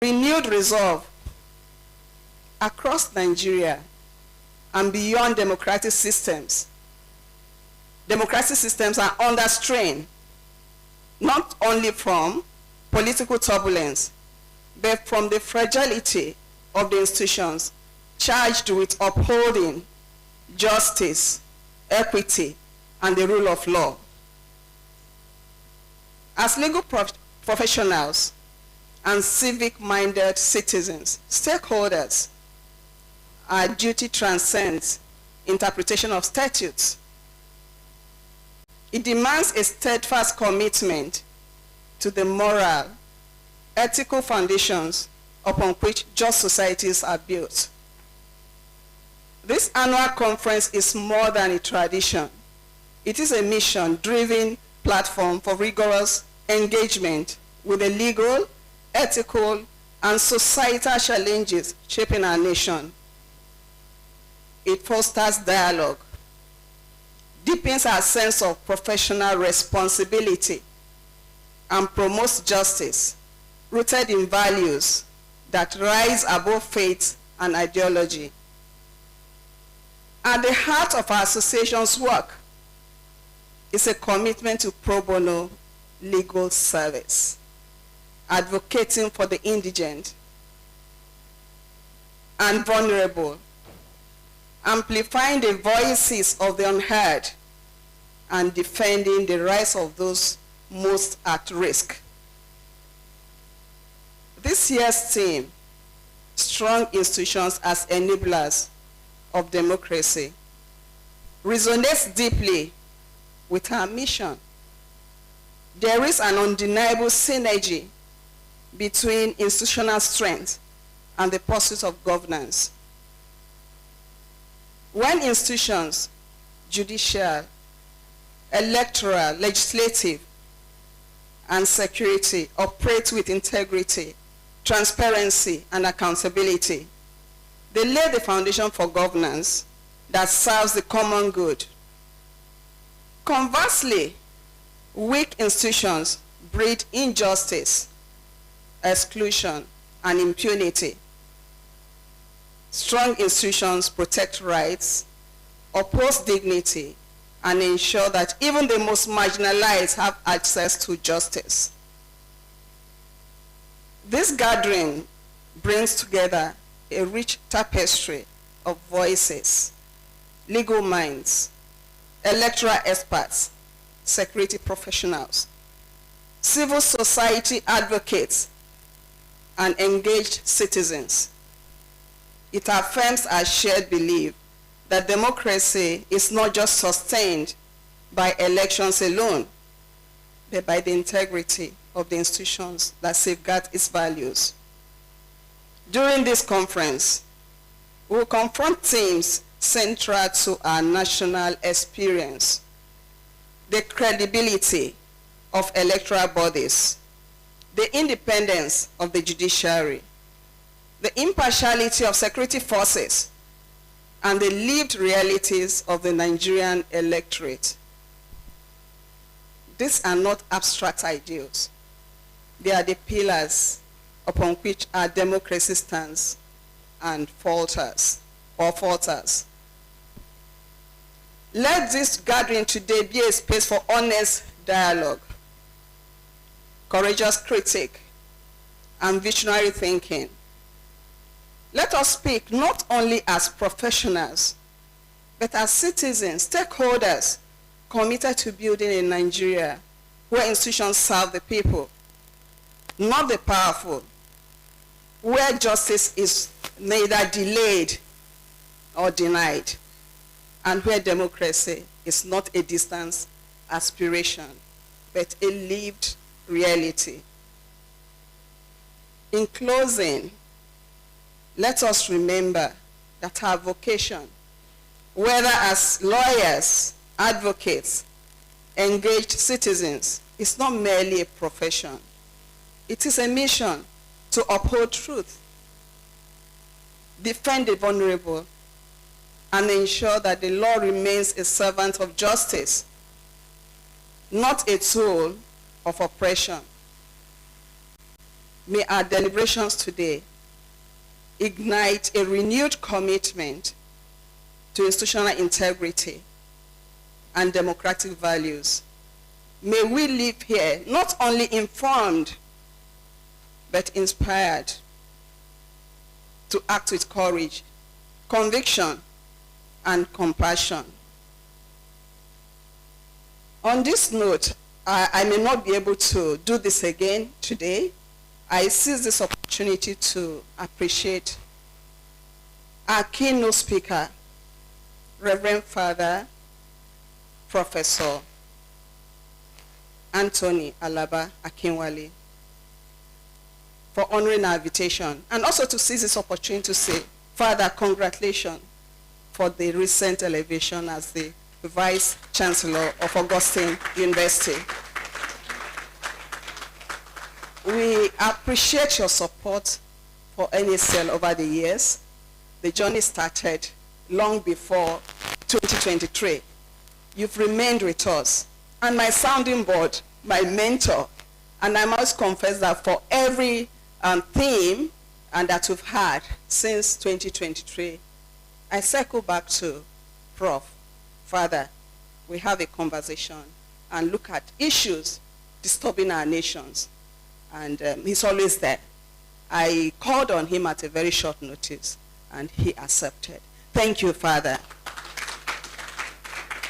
renewed resolve across Nigeria and beyond democratic systems. Democratic systems are under strain, not only from political turbulence, but from the fragility of the institutions charged with upholding justice, equity, and the rule of law. As legal professionals and civic-minded citizens, stakeholders, our duty transcends interpretation of statutes. It demands a steadfast commitment to the moral, ethical foundations upon which just societies are built. This annual conference is more than a tradition. It is a mission-driven platform for rigorous engagement with the legal, ethical, and societal challenges shaping our nation. It fosters dialogue, deepens our sense of professional responsibility, and promotes justice rooted in values that rise above faith and ideology. At the heart of our association's work is a commitment to pro bono legal service, advocating for the indigent and vulnerable, amplifying the voices of the unheard, and defending the rights of those most at risk. This year's theme, Strong Institutions as Enablers of Democracy, resonates deeply with our mission. There is an undeniable synergy between institutional strength and the pursuit of governance. When institutions, judicial, electoral, legislative, and security operate with integrity, transparency, and accountability, they lay the foundation for governance that serves the common good. Conversely, weak institutions breed injustice, exclusion, and impunity. Strong institutions protect rights, uphold dignity, and ensure that even the most marginalized have access to justice. This gathering brings together a rich tapestry of voices, legal minds, electoral experts, security professionals, civil society advocates, and engaged citizens. It affirms our shared belief that democracy is not just sustained by elections alone, but by the integrity of the institutions that safeguard its values. During this conference, we will confront themes central to our national experience: the credibility of electoral bodies, the independence of the judiciary, the impartiality of security forces, and the lived realities of the Nigerian electorate. These are not abstract ideals. They are the pillars upon which our democracy stands and falters. Let this gathering today be a space for honest dialogue, courageous critique, and visionary thinking. Let us speak not only as professionals, but as citizens, stakeholders, committed to building a Nigeria where institutions serve the people, not the powerful, where justice is neither delayed or denied, and where democracy is not a distant aspiration, but a lived reality. In closing, let us remember that our vocation, whether as lawyers, advocates, engaged citizens, is not merely a profession. It is a mission to uphold truth, defend the vulnerable, and ensure that the law remains a servant of justice, not a tool of oppression. may our deliberations today ignite a renewed commitment to institutional integrity and democratic values. May we live here not only informed, but inspired to act with courage, conviction, and compassion. On this note, I may not be able to do this again today. I seize this opportunity to appreciate our keynote speaker, Reverend Father Professor Anthony Alaba Akinwale, for honoring our invitation, and also to seize this opportunity to say, Father, congratulations for the recent elevation as the Vice Chancellor of Augustine University. We appreciate your support for NACL over the years. The journey started long before 2023. You've remained with us. And my sounding board, my mentor, and I must confess that for every theme that we've had since 2023, I circle back to Prof. Father, we have a conversation and look at issues disturbing our nations. And he's always there. I called on him at a very short notice, and he accepted. Thank you, Father.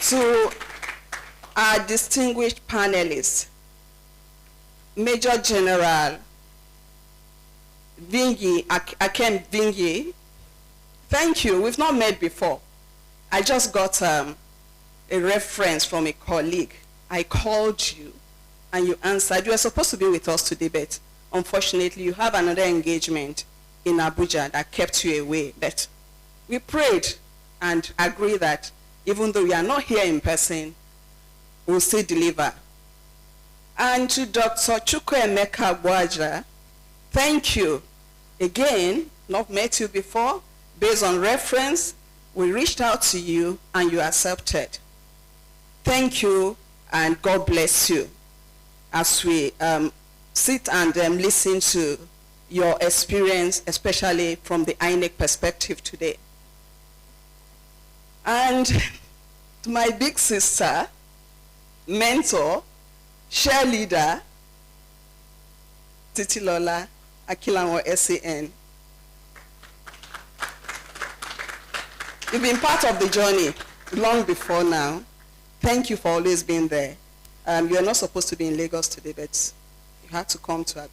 To our distinguished panelists, Major General Akem Vingi, thank you. We've not met before. I just got a reference from a colleague. I called you, and you answered. You were supposed to be with us today, but unfortunately, you have another engagement in Abuja that kept you away. But we prayed and agreed that even though we are not here in person, we'll still deliver. And to Dr. Chukwuemeka Boaja, thank you. Again, not met you before. Based on reference, we reached out to you and you accepted. Thank you and God bless you as we sit and listen to your experience, especially from the INEC perspective today. And to my big sister, mentor, share leader, Titilola Akilanwo SAN. You've been part of the journey long before now. Thank you for always being there. You're not supposed to be in Lagos today, but you had to come to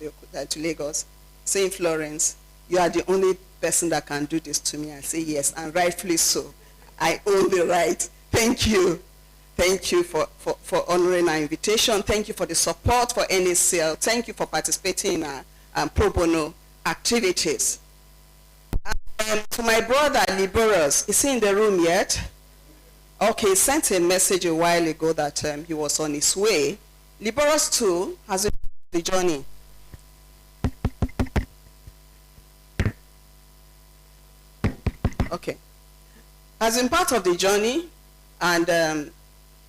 Lagos. St. Florence, you are the only person that can do this to me. I say yes, and rightfully so. I own the right. Thank you. Thank you for honoring our invitation. Thank you for the support for NACL. Thank you for participating in our pro bono activities. To my brother, Liberus, is he in the room yet? Okay, he sent a message a while ago that he was on his way. Liberus too has been the journey. Okay. Has been part of the journey, and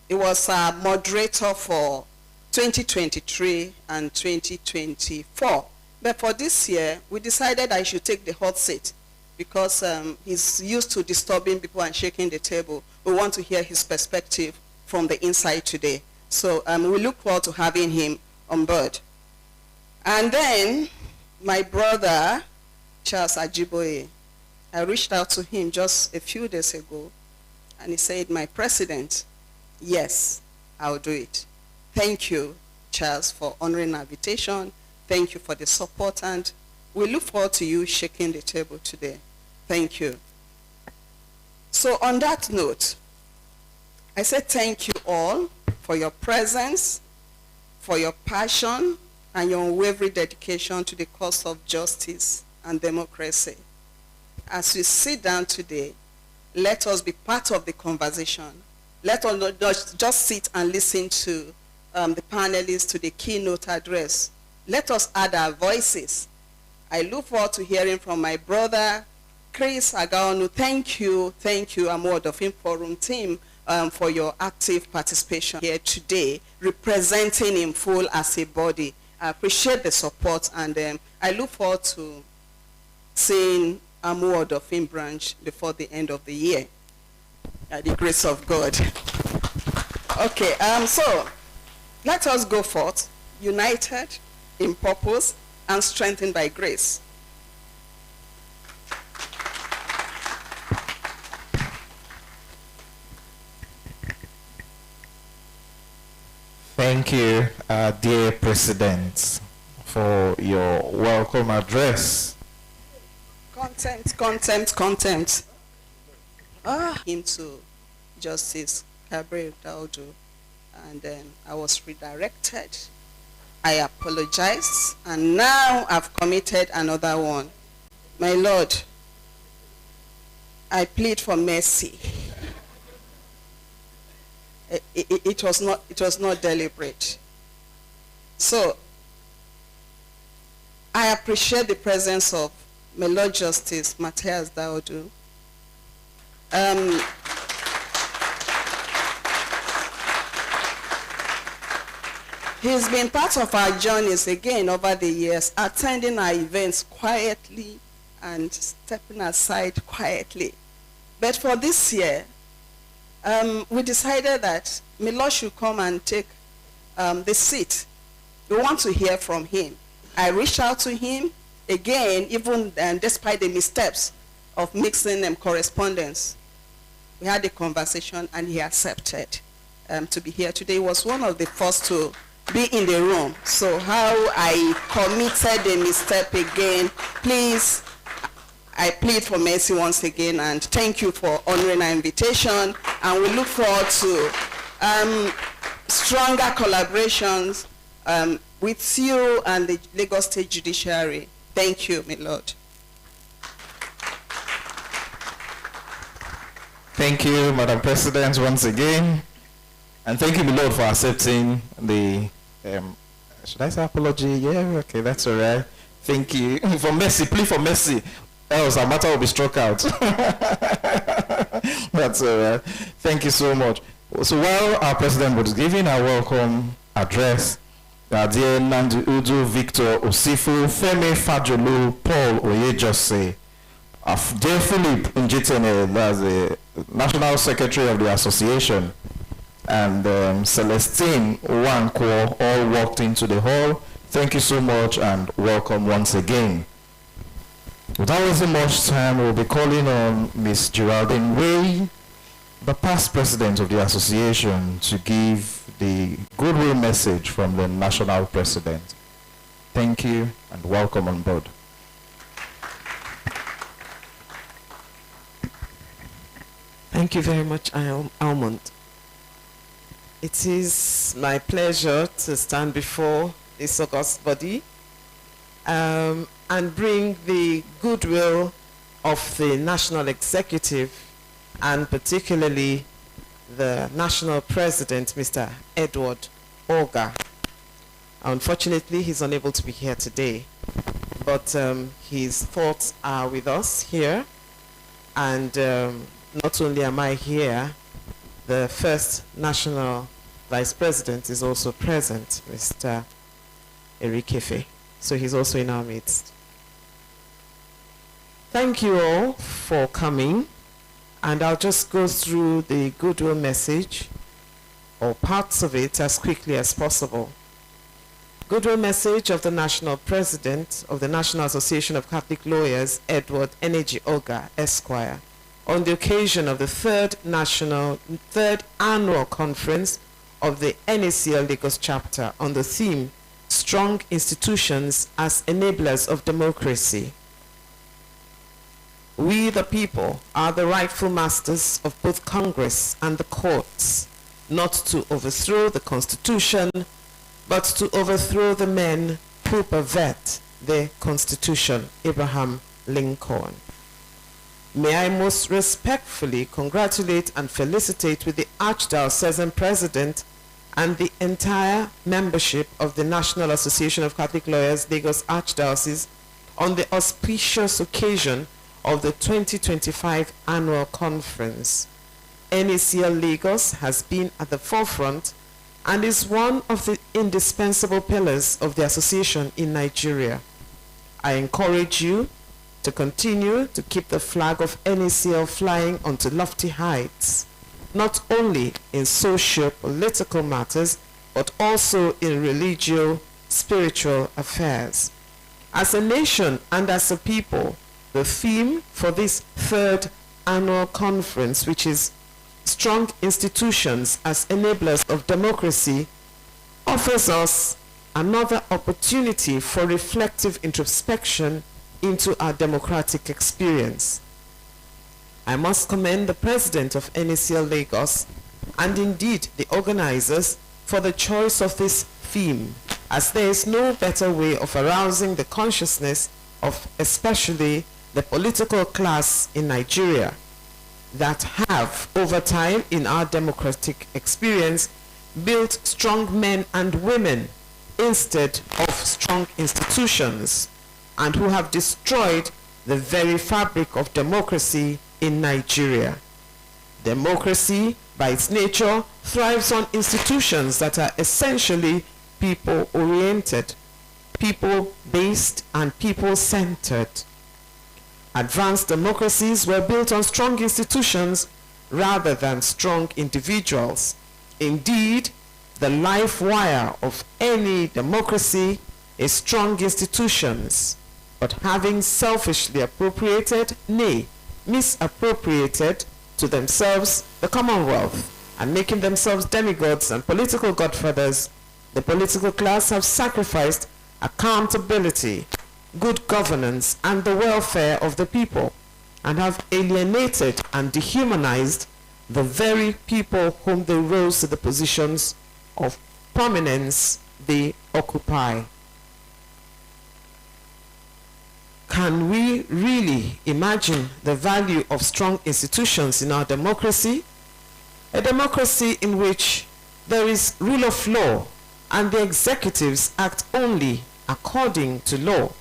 he was a moderator for 2023 and 2024. But for this year, we decided I should take the hot seat because he's used to disturbing people and shaking the table. We want to hear his perspective from the inside today. So we look forward to having him on board. And then my brother, Charles Ajiboye, I reached out to him just a few days ago, and he said, my president, yes, I'll do it. Thank you, Charles, for honoring our invitation. Thank you for the support, and we look forward to you shaking the table today. Thank you. So on that note, I say thank you all for your presence, for your passion, and your unwavering dedication to the cause of justice and democracy. As we sit down today, let us be part of the conversation. Let us not just sit and listen to the panelists, to the keynote address. Let us add our voices. I look forward to hearing from my brother, Chris Agaonu. Thank you, I'm Word of Him Forum team for your active participation here today, representing in full as a body. I appreciate the support, and I look forward to seeing Amuod of Film Branch before the end of the year, by the grace of God. Okay, so let us go forth, united in purpose and strengthened by grace. Thank you, dear President, for your welcome address. Contempt. Him to Justice Gabriel Daudu, and I was redirected. I apologize, and now I've committed another one. My Lord, I plead for mercy. It was not deliberate. So I appreciate the presence of my Lord Justice Matthias Daudu. He's been part of our journeys again over the years, attending our events quietly and stepping aside quietly. But for this year, we decided that Milo should come and take the seat. We want to hear from him. I reached out to him again, even despite the missteps of mixing correspondence. We had a conversation and he accepted to be here today. He was one of the first to be in the room. So how I committed a misstep again, please, I plead for mercy once again, and thank you for honoring our invitation, and we look forward to stronger collaborations with you and the Lagos State Judiciary. Thank you, my Lord. Thank you, Madam President, once again. And thank you, my Lord, for accepting the, should I say apology? Yeah, okay, that's all right. Thank you. For mercy, plea for mercy. Else our matter will be struck out. That's all right. Thank you so much. So while our president was giving our welcome address, dear Nandi Udu, Victor Osifu, Femi Fajolu, Paul Oyejose, dear Philip Njitene, that's the National Secretary of the Association, and Celestine Wankwo all walked into the hall. Thank you so much and welcome once again. Without wasting much time, we'll be calling on Ms. Geraldine Way, the past president of the association, to give the goodwill message from the national president. Thank you and welcome on board. Thank you very much, Almond. It is my pleasure to stand before this august body and bring the goodwill of the National Executive, and particularly the National President, Mr. Edward Oga. Unfortunately, he's unable to be here today, but his thoughts are with us here, and not only am I here, the first National Vice President is also present, Mr. Erikefe. So he's also in our midst. Thank you all for coming, and I'll just go through the goodwill message, or parts of it, as quickly as possible. Goodwill message of the National President of the National Association of Catholic Lawyers, Edward Energy Oga, Esquire, on the occasion of the third annual conference of the NACL Lagos chapter on the theme, Strong Institutions as Enablers of Democracy. We, the people, are the rightful masters of both Congress and the courts, not to overthrow the Constitution, but to overthrow the men who pervert the Constitution. Abraham Lincoln. May I most respectfully congratulate and felicitate with the Archdiocesan President and the entire membership of the National Association of Catholic Lawyers, Lagos Archdiocese, on the auspicious occasion of the 2025 annual conference. NACL Lagos has been at the forefront and is one of the indispensable pillars of the association in Nigeria. I encourage you to continue to keep the flag of NACL flying onto lofty heights, not only in socio-political matters, but also in religio-spiritual affairs. As a nation and as a people, the theme for this third annual conference, which is Strong Institutions as Enablers of Democracy, offers us another opportunity for reflective introspection into our democratic experience. I must commend the President of NACL Lagos and indeed the organizers for the choice of this theme, as there is no better way of arousing the consciousness of especially the political class in Nigeria that have, over time in our democratic experience, built strong men and women instead of strong institutions, and who have destroyed the very fabric of democracy in Nigeria. Democracy, by its nature, thrives on institutions that are essentially people-oriented, people-based, and people-centered. Advanced democracies were built on strong institutions rather than strong individuals. Indeed, the life wire of any democracy is strong institutions, but having selfishly appropriated, nay, misappropriated to themselves the Commonwealth and making themselves demigods and political godfathers, the political class have sacrificed accountability, good governance, and the welfare of the people, and have alienated and dehumanized the very people whom they rose to the positions of prominence they occupy. Can we really imagine the value of strong institutions in our democracy? A democracy in which there is rule of law and the executives act only according to law.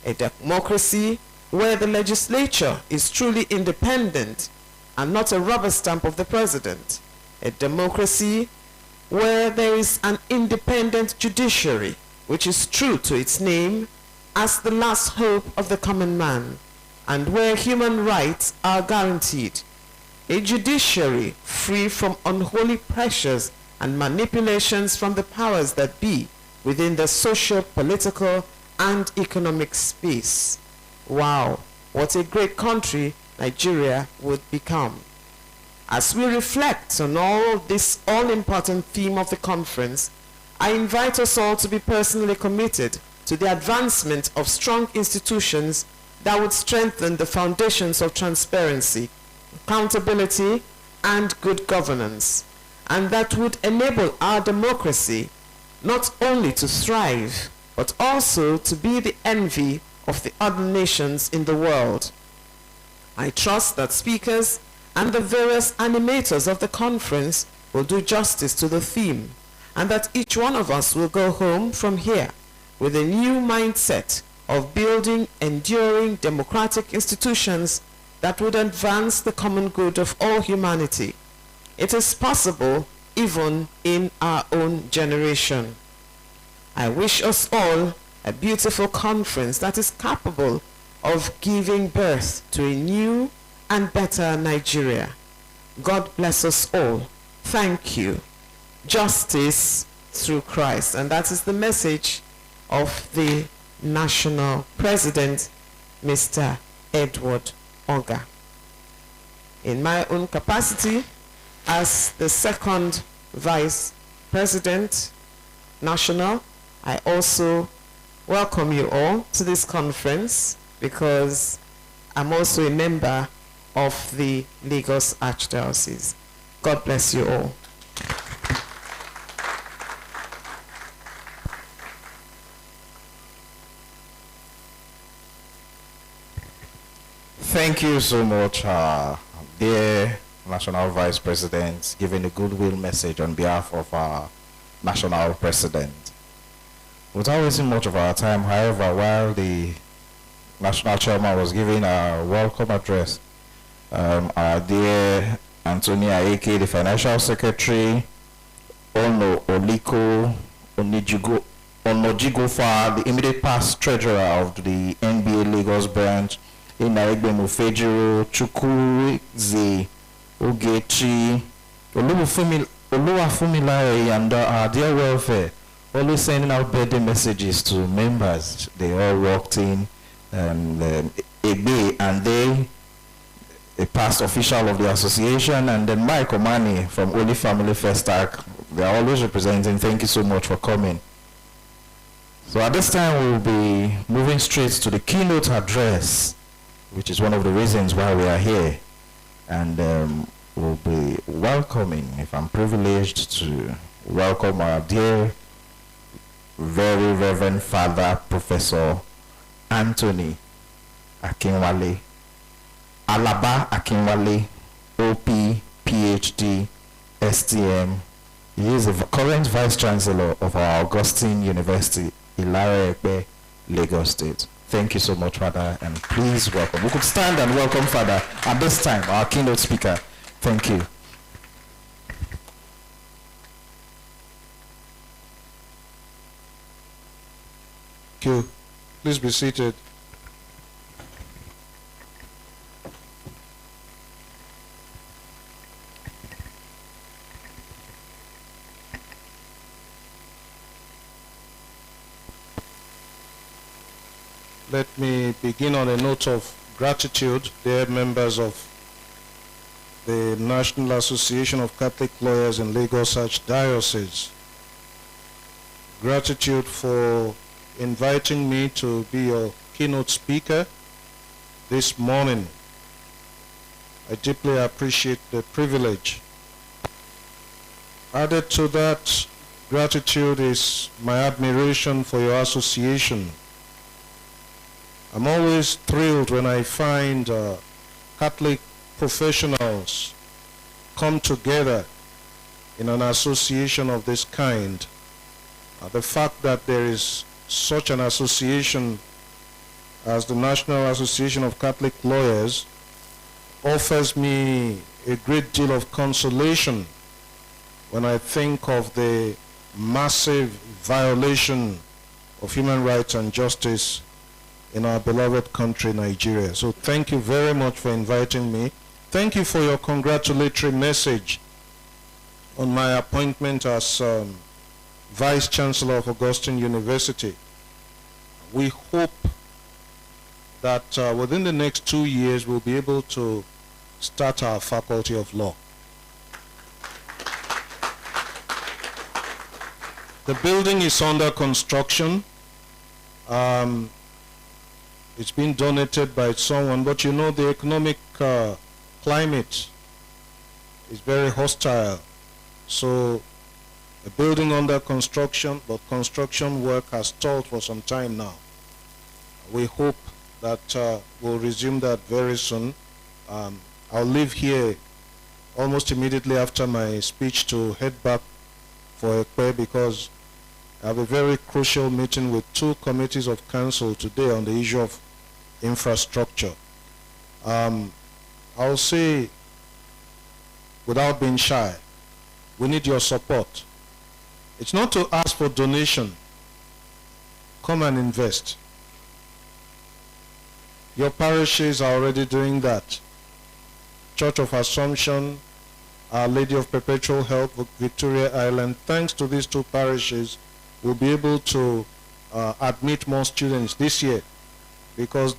A democracy where the legislature is truly independent and not a rubber stamp of the president. A democracy where there is an independent judiciary, which is true to its name as the last hope of the common man, and where human rights are guaranteed. A judiciary free from unholy pressures and manipulations from the powers that be within the social, political, and economic space. Wow, what a great country Nigeria would become. As we reflect on all this all-important theme of the conference, I invite us all to be personally committed to the advancement of strong institutions that would strengthen the foundations of transparency, accountability, and good governance, and that would enable our democracy not only to thrive, but also to be the envy of the other nations in the world. I trust that speakers and the various animators of the conference will do justice to the theme, and that each one of us will go home from here with a new mindset of building enduring democratic institutions that would advance the common good of all humanity. It is possible even in our own generation. I wish us all a beautiful conference that is capable of giving birth to a new and better Nigeria. God bless us all. Thank you. Justice through Christ. And that is the message of the National President, Mr. Edward Oga. In my own capacity as the second Vice President National, I also welcome you all to this conference because I'm also a member of the Lagos Archdiocese. God bless you all. Thank you so much, dear National Vice President, giving a goodwill message on behalf of our National President. Without wasting much of our time, however, while the National Chairman was giving a welcome address, our dear Antonia Ake, the Financial Secretary, Ono Oliko Onojigofa, the immediate past treasurer of the NBA Lagos branch, Inaegbe Mufejiro, Chukwueze Ogechi, Oluwafumilare, and our dear welfare, always sending out birthday messages to members. They all walked in, Egbe, and they, a past official of the association, and then Mike Omani from Holy Family Festac. They are always representing. Thank you so much for coming. So at this time, we'll be moving straight to the keynote address, which is one of the reasons why we are here. And we'll be welcoming, if I'm privileged to welcome our dear, very Reverend Father Professor Anthony Akinwale, Alaba Akinwale, OP, PhD, STM. He is the current Vice Chancellor of our Augustine University, Ilare-Ekpe, Lagos State. Thank you so much, Father, and please welcome. We could stand and welcome Father at this time, our keynote speaker. Thank you. Thank you. Please be seated. Let me begin on a note of gratitude, dear members of the National Association of Catholic Lawyers in Lagos Archdiocese. Gratitude for inviting me to be your keynote speaker this morning. I deeply appreciate the privilege. Added to that gratitude is my admiration for your association. I'm always thrilled when I find Catholic professionals come together in an association of this kind. The fact that there is such an association as the National Association of Catholic Lawyers offers me a great deal of consolation when I think of the massive violation of human rights and justice in our beloved country, Nigeria. So thank you very much for inviting me. Thank you for your congratulatory message on my appointment as Vice Chancellor of Augustine University. We hope that within the next 2 years we'll be able to start our Faculty of Law. The building is under construction. It's been donated by someone, but you know the economic climate is very hostile. So a building under construction, but construction work has stalled for some time now. We hope that we'll resume that very soon. I'll leave here almost immediately after my speech to head back for Ekpe because I have a very crucial meeting with 2 committees of council today on the issue of infrastructure. I'll say, without being shy, we need your support. It's not to ask for donation. Come and invest. Your parishes are already doing that. Church of Assumption, Our Lady of Perpetual Help, Victoria Island, thanks to these 2 parishes, we'll be able to admit more students this year because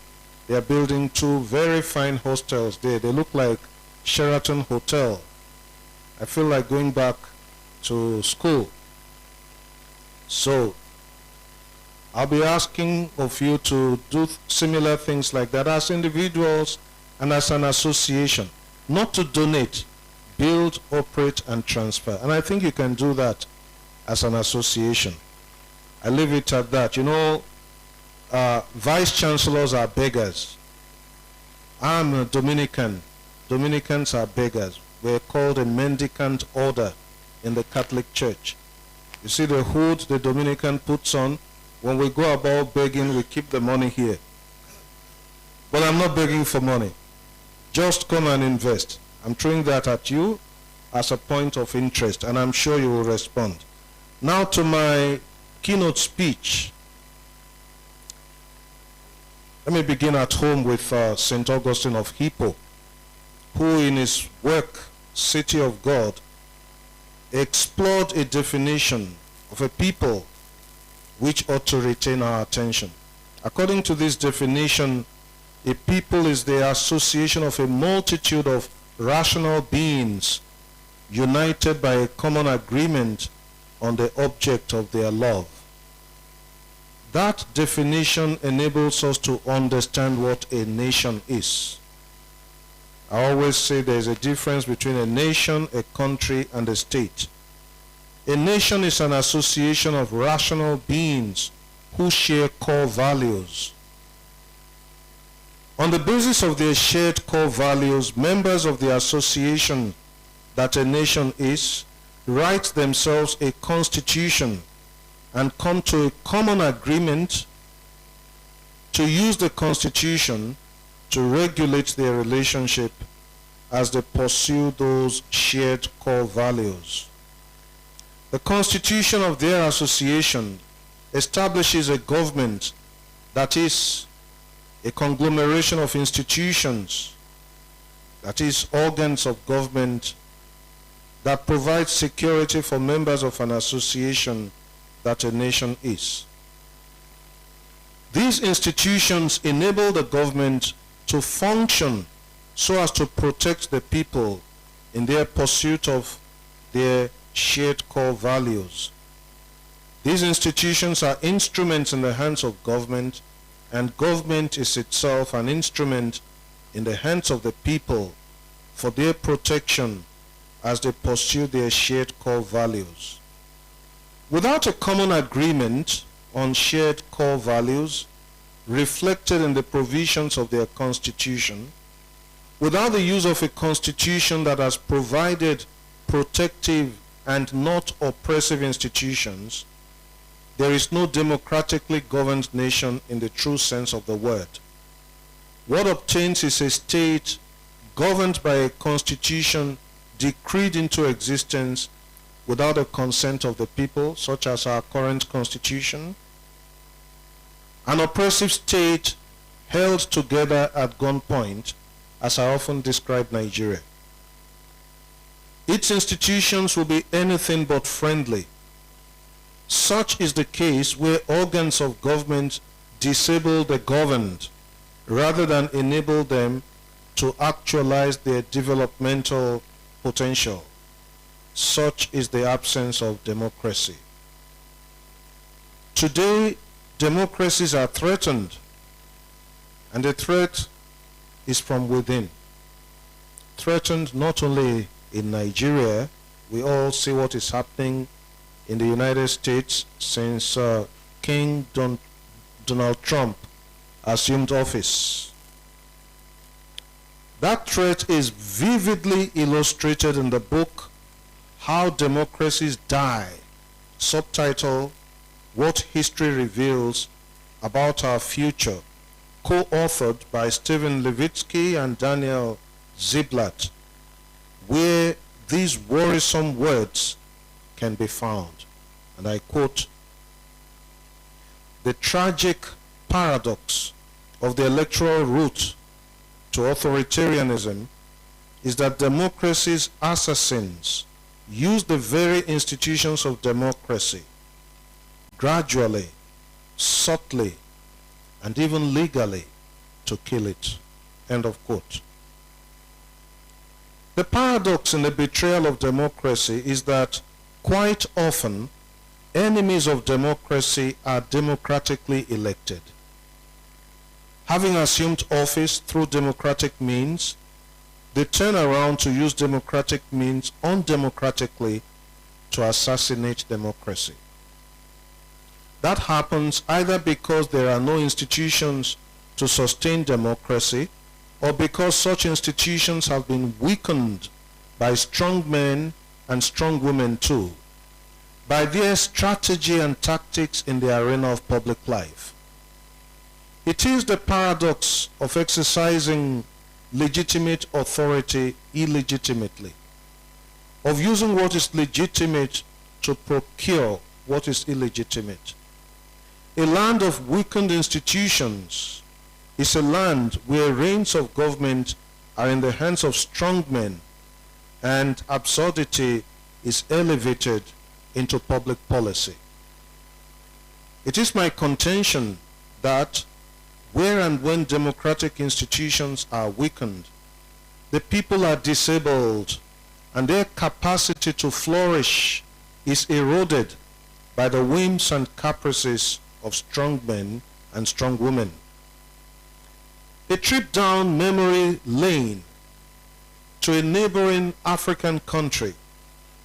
they are building 2 very fine hostels there. They look like Sheraton Hotel. I feel like going back to school. So I'll be asking of you to do similar things like that as individuals and as an association, not to donate, build, operate, and transfer. And I think you can do that as an association. I leave it at that. You know, vice chancellors are beggars. I'm a Dominican. Dominicans are beggars. We're called a mendicant order in the Catholic Church. You see the hood the Dominican puts on. When we go about begging, we keep the money here. But I'm not begging for money. Just come and invest. I'm throwing that at you. as a point of interest, and I'm sure you will respond. Now to my keynote speech. Let me begin at home with St. Augustine of Hippo, who in his work, City of God, explored a definition of a people which ought to retain our attention. According to this definition, a people is the association of a multitude of rational beings united by a common agreement on the object of their love. That definition enables us to understand what a nation is. I always say there is a difference between a nation, a country, and a state. A nation is an association of rational beings who share core values. On the basis of their shared core values, members of the association that a nation is write themselves a constitution and come to a common agreement to use the constitution to regulate their relationship as they pursue those shared core values. The constitution of their association establishes a government that is a conglomeration of institutions, that is organs of government that provide security for members of an association that a nation is. These institutions enable the government to function so as to protect the people in their pursuit of their shared core values. These institutions are instruments in the hands of government, and government is itself an instrument in the hands of the people for their protection as they pursue their shared core values. Without a common agreement on shared core values reflected in the provisions of their constitution, without the use of a constitution that has provided protective and not oppressive institutions, there is no democratically governed nation in the true sense of the word. What obtains is a state governed by a constitution decreed into existence without the consent of the people, such as our current constitution. An oppressive state held together at gunpoint, as I often describe Nigeria. Its institutions will be anything but friendly. Such is the case where organs of government disable the governed rather than enable them to actualize their developmental potential. Such is the absence of democracy. Today, democracies are threatened, and the threat is from within. Threatened not only in Nigeria, we all see what is happening in the United States since King Donald Trump assumed office. That threat is vividly illustrated in the book How Democracies Die, subtitle What History Reveals About Our Future, co-authored by Stephen Levitsky and Daniel Ziblatt, where these worrisome words can be found. And I quote, "The tragic paradox of the electoral route to authoritarianism is that democracy's assassins use the very institutions of democracy gradually, subtly, and even legally to kill it." End of quote. The paradox in the betrayal of democracy is that quite often enemies of democracy are democratically elected. Having assumed office through democratic means, they turn around to use democratic means undemocratically to assassinate democracy. That happens either because there are no institutions to sustain democracy, or because such institutions have been weakened by strong men and strong women too, by their strategy and tactics in the arena of public life. It is the paradox of exercising legitimate authority illegitimately. of using what is legitimate to procure what is illegitimate. A land of weakened institutions is a land where reins of government are in the hands of strong men and absurdity is elevated into public policy. It is my contention that where and when democratic institutions are weakened, the people are disabled and their capacity to flourish is eroded by the whims and caprices of strong men and strong women. A trip down memory lane to a neighboring African country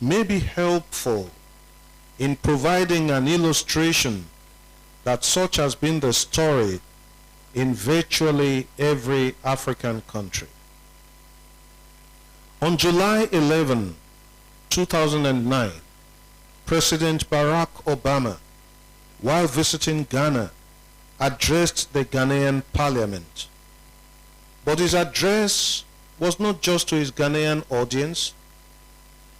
may be helpful in providing an illustration that such has been the story in virtually every African country. On July 11, 2009, President Barack Obama, while visiting Ghana, addressed the Ghanaian parliament. But his address was not just to his Ghanaian audience,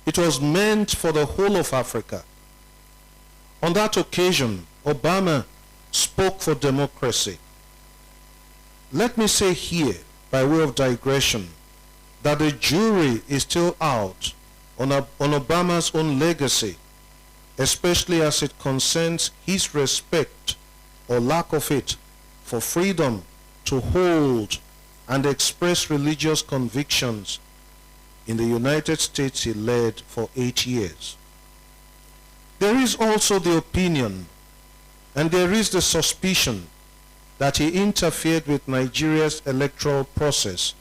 it was meant for the whole of Africa. On that occasion, Obama spoke for democracy. Let me say here, by way of digression, that the jury is still out on Obama's own legacy, especially as it concerns his respect or lack of it for freedom to hold and express religious convictions in the United States he led for 8 years. There is also the opinion and there is the suspicion that he interfered with Nigeria's electoral process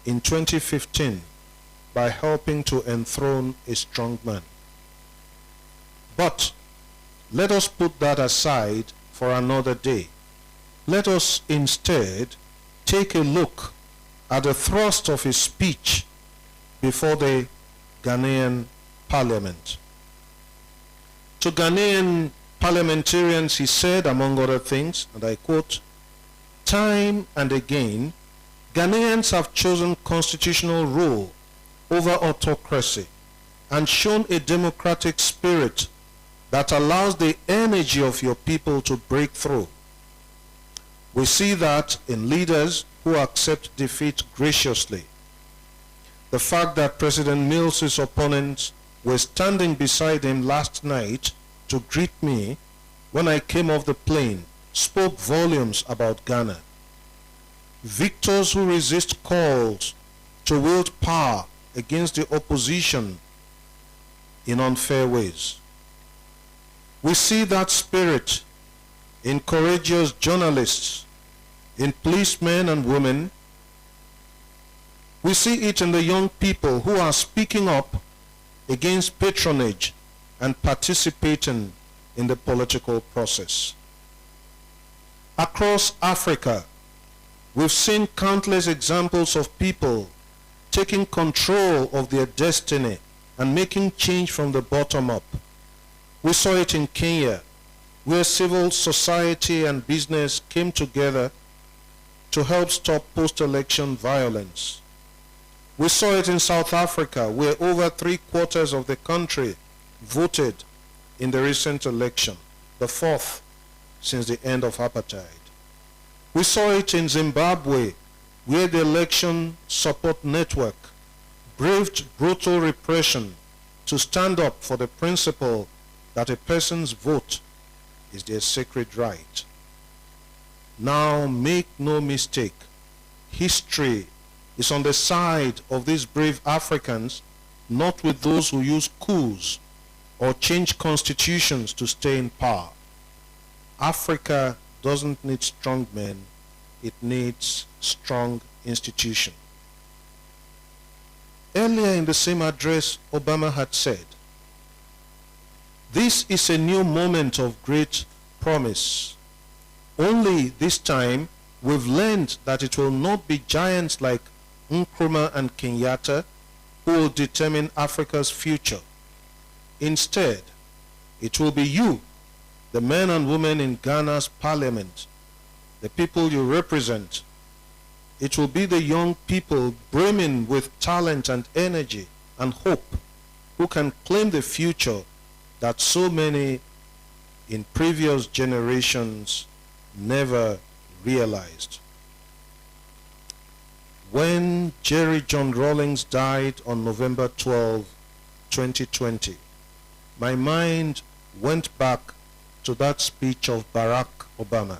in 2015 by helping to enthrone a strong man. But let us put that aside for another day. Let us instead take a look at the thrust of his speech before the Ghanaian parliament. To Ghanaian parliamentarians he said, among other things, and I quote, "Time and again, Ghanaians have chosen constitutional rule over autocracy and shown a democratic spirit that allows the energy of your people to break through. We see that in leaders who accept defeat graciously. The fact that President Mills's opponents were standing beside him last night to greet me when I came off the plane spoke volumes about Ghana. Victors who resist calls to wield power against the opposition in unfair ways. We see that spirit in courageous journalists, in policemen and women. We see it in the young people who are speaking up against patronage and participating in the political process. Across Africa, we've seen countless examples of people taking control of their destiny and making change from the bottom up. We saw it in Kenya, where civil society and business came together to help stop post-election violence. We saw it in South Africa, where over 3/4 of the country voted in the recent election, the fourth since the end of apartheid. We saw it in Zimbabwe, where the election support network braved brutal repression to stand up for the principle that a person's vote is their sacred right. Now make no mistake, history is on the side of these brave Africans, not with those who use coups or change constitutions to stay in power. Africa doesn't need strong men, it needs strong institutions. Earlier in the same address, Obama had said, "This is a new moment of great promise. Only this time we've learned that it will not be giants like Nkrumah and Kenyatta who will determine Africa's future. Instead, it will be you, the men and women in Ghana's parliament, the people you represent. It will be the young people brimming with talent and energy and hope who can claim the future that so many in previous generations never realized. When Jerry John Rawlings died on November 12, 2020, my mind went back to that speech of Barack Obama.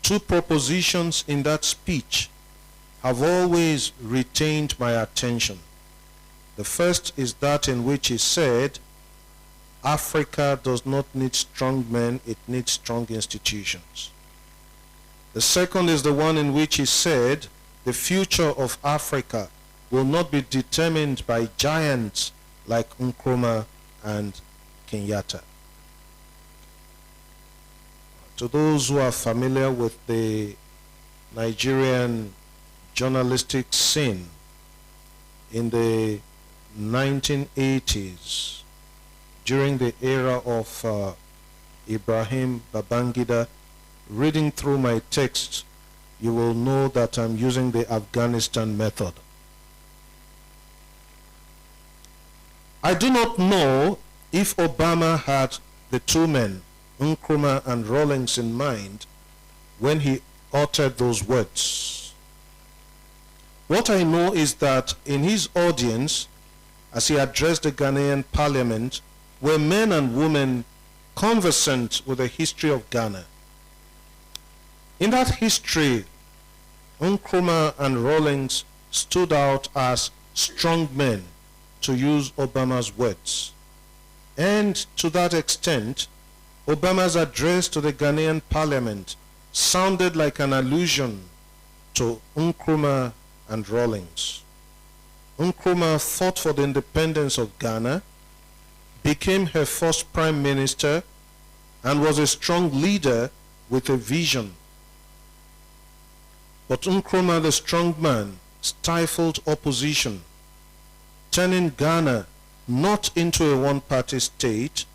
Two propositions in that speech have always retained my attention. The first is that in which he said, Africa does not need strong men, it needs strong institutions. The second is the one in which he said, the future of Africa will not be determined by giants like Nkrumah and Kenyatta. To those who are familiar with the Nigerian journalistic scene in the 1980s, during the era of Ibrahim Babangida, reading through my text, you will know that I'm using the Afghanistan method. I do not know if Obama had the two men, Nkrumah and Rawlings, in mind when he uttered those words. What I know is that in his audience, as he addressed the Ghanaian parliament, were men and women conversant with the history of Ghana. In that history, Nkrumah and Rawlings stood out as strong men, to use Obama's words. And to that extent, Obama's address to the Ghanaian parliament sounded like an allusion to Nkrumah and Rawlings. Nkrumah fought for the independence of Ghana, became her first prime minister, and was a strong leader with a vision. But Nkrumah, the strong man, stifled opposition, turning Ghana not into a one-party state,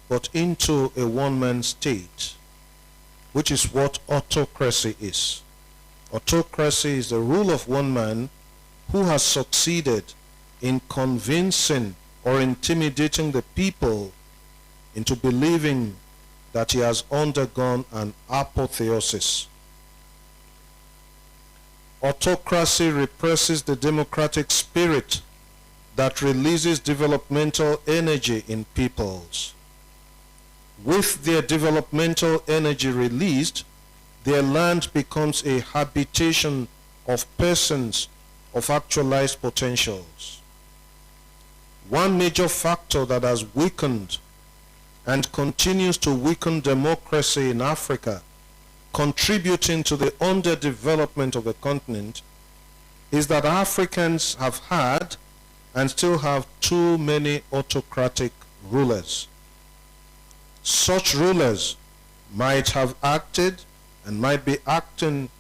but into a one-man state, which is what autocracy is. Autocracy is the rule of one man who has succeeded in convincing or intimidating the people into believing that he has undergone an apotheosis. Autocracy represses the democratic spirit that releases developmental energy in peoples. With their developmental energy released, their land becomes a habitation of persons of actualized potentials. One major factor that has weakened and continues to weaken democracy in Africa, contributing to the underdevelopment of the continent, is that Africans have had and still have too many autocratic rulers. Such rulers might have acted and might be acting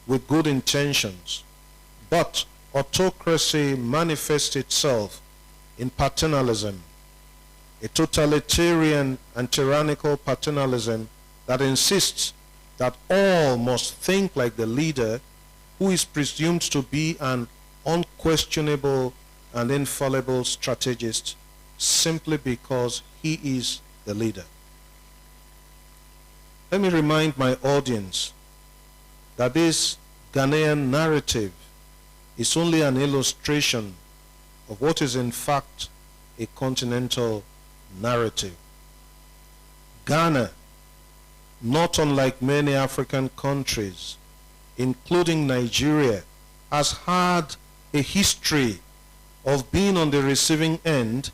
with good intentions, but autocracy manifests itself in paternalism, a totalitarian and tyrannical paternalism that insists that all must think like the leader, who is presumed to be an unquestionable and infallible strategist simply because he is the leader. Let me remind my audience that this Ghanaian narrative is only an illustration of what is in fact a continental narrative. Ghana, not unlike many African countries, including Nigeria, has had a history of being on the receiving end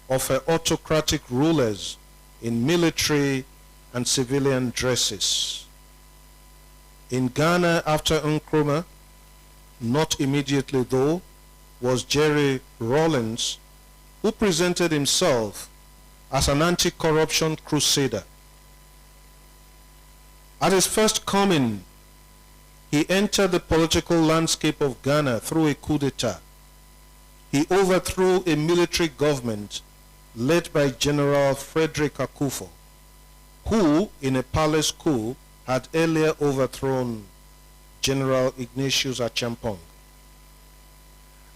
of autocratic rulers in military and civilian dresses. In Ghana, after Nkrumah, not immediately though, was Jerry Rawlings, who presented himself as an anti-corruption crusader. At his first coming, he entered the political landscape of Ghana through a coup d'etat. He overthrew a military government led by General Frederick Akufo, who, in a palace coup, had earlier overthrown General Ignatius Achampong.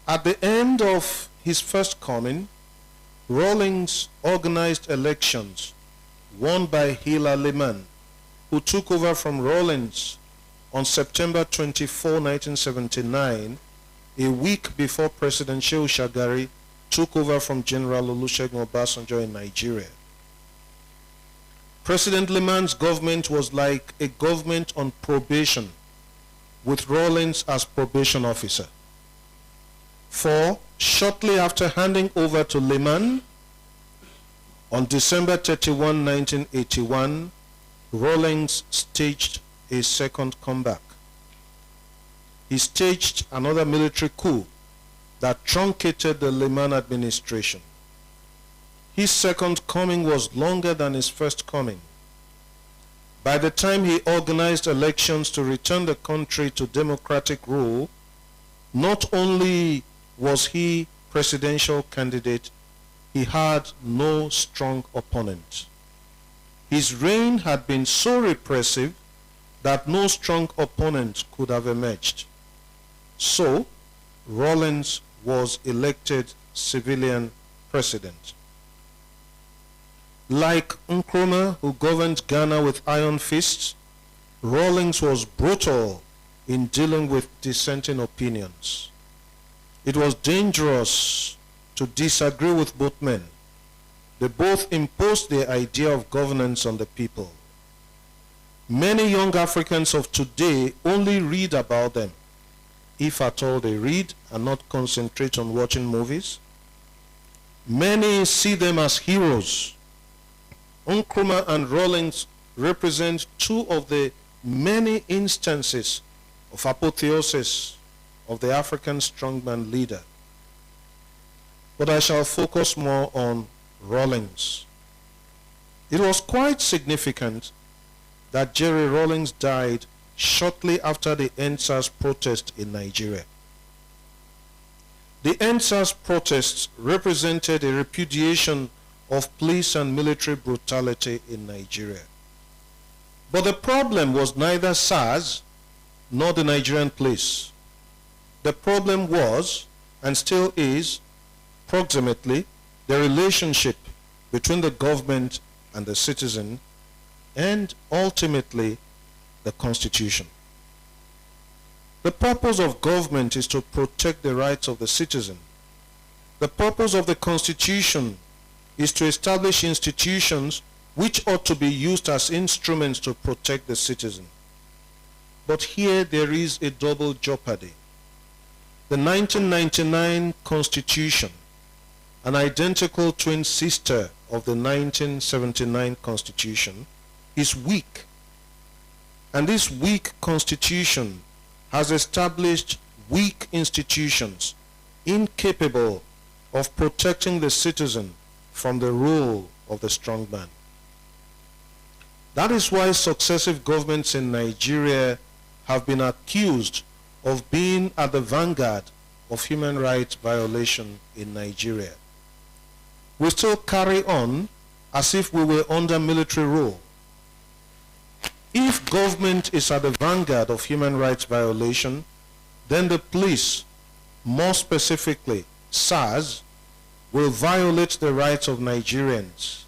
At the end of his first coming, Rawlings organized elections won by Hila Liman, who took over from Rawlings on September 24, 1979, a week before President Shehu Shagari took over from General Olusegun Obasanjo in Nigeria. President Liman's government was like a government on probation, with Rawlings as probation officer. For shortly after handing over to Liman, on December 31, 1981, Rawlings staged a second comeback. He staged another military coup that truncated the Liman administration. His second coming was longer than his first coming. By the time he organized elections to return the country to democratic rule, not only was he presidential candidate, he had no strong opponent. His reign had been so repressive that no strong opponent could have emerged. So, Rawlings was elected civilian president. Like Nkrumah, who governed Ghana with iron fists, Rawlings was brutal in dealing with dissenting opinions. It was dangerous to disagree with both men. They both imposed their idea of governance on the people. Many young Africans of today only read about them, if at all they read and not concentrate on watching movies. Many see them as heroes. Nkrumah and Rawlings represent two of the many instances of apotheosis of the African strongman leader. But I shall focus more on Rawlings. It was quite significant that Jerry Rawlings died shortly after the EndSARS protest in Nigeria. The EndSARS protests represented a repudiation of police and military brutality in Nigeria. But the problem was neither SARS nor the Nigerian police. The problem was, and still is, approximately, the relationship between the government and the citizen, and ultimately, the Constitution. The purpose of government is to protect the rights of the citizen. The purpose of the Constitution is to establish institutions which ought to be used as instruments to protect the citizen. But here there is a double jeopardy. The 1999 Constitution, an identical twin sister of the 1979 Constitution, is weak. And this weak Constitution has established weak institutions incapable of protecting the citizen from the rule of the strongman. That is why successive governments in Nigeria have been accused of being at the vanguard of human rights violation in Nigeria. We still carry on as if we were under military rule. If government is at the vanguard of human rights violation, then the police, more specifically SARS, will violate the rights of Nigerians.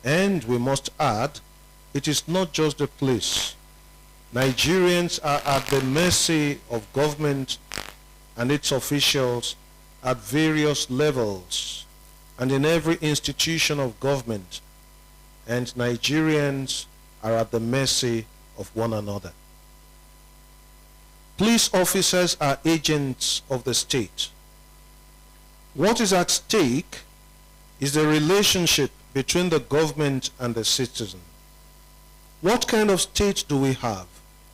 And we must add, it is not just the police. Nigerians are at the mercy of government and its officials at various levels and in every institution of government, and Nigerians are at the mercy of one another. Police officers are agents of the state. What is at stake is the relationship between the government and the citizen. What kind of state do we have?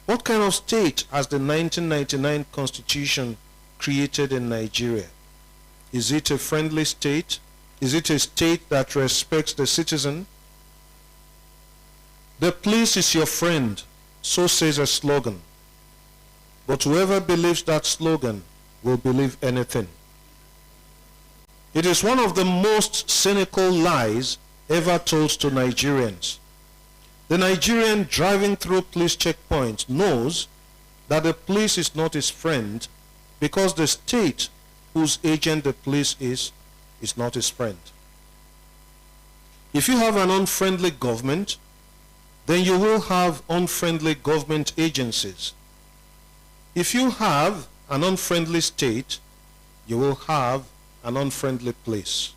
What kind of state has the 1999 Constitution created in Nigeria? Is it a friendly state? Is it a state that respects the citizen? The police is your friend, so says a slogan. But whoever believes that slogan will believe anything. It is one of the most cynical lies ever told to Nigerians. The Nigerian driving through police checkpoints knows that the police is not his friend because the state whose agent the police is not his friend. If you have an unfriendly government, then you will have unfriendly government agencies. If you have an unfriendly state, you will have an unfriendly police.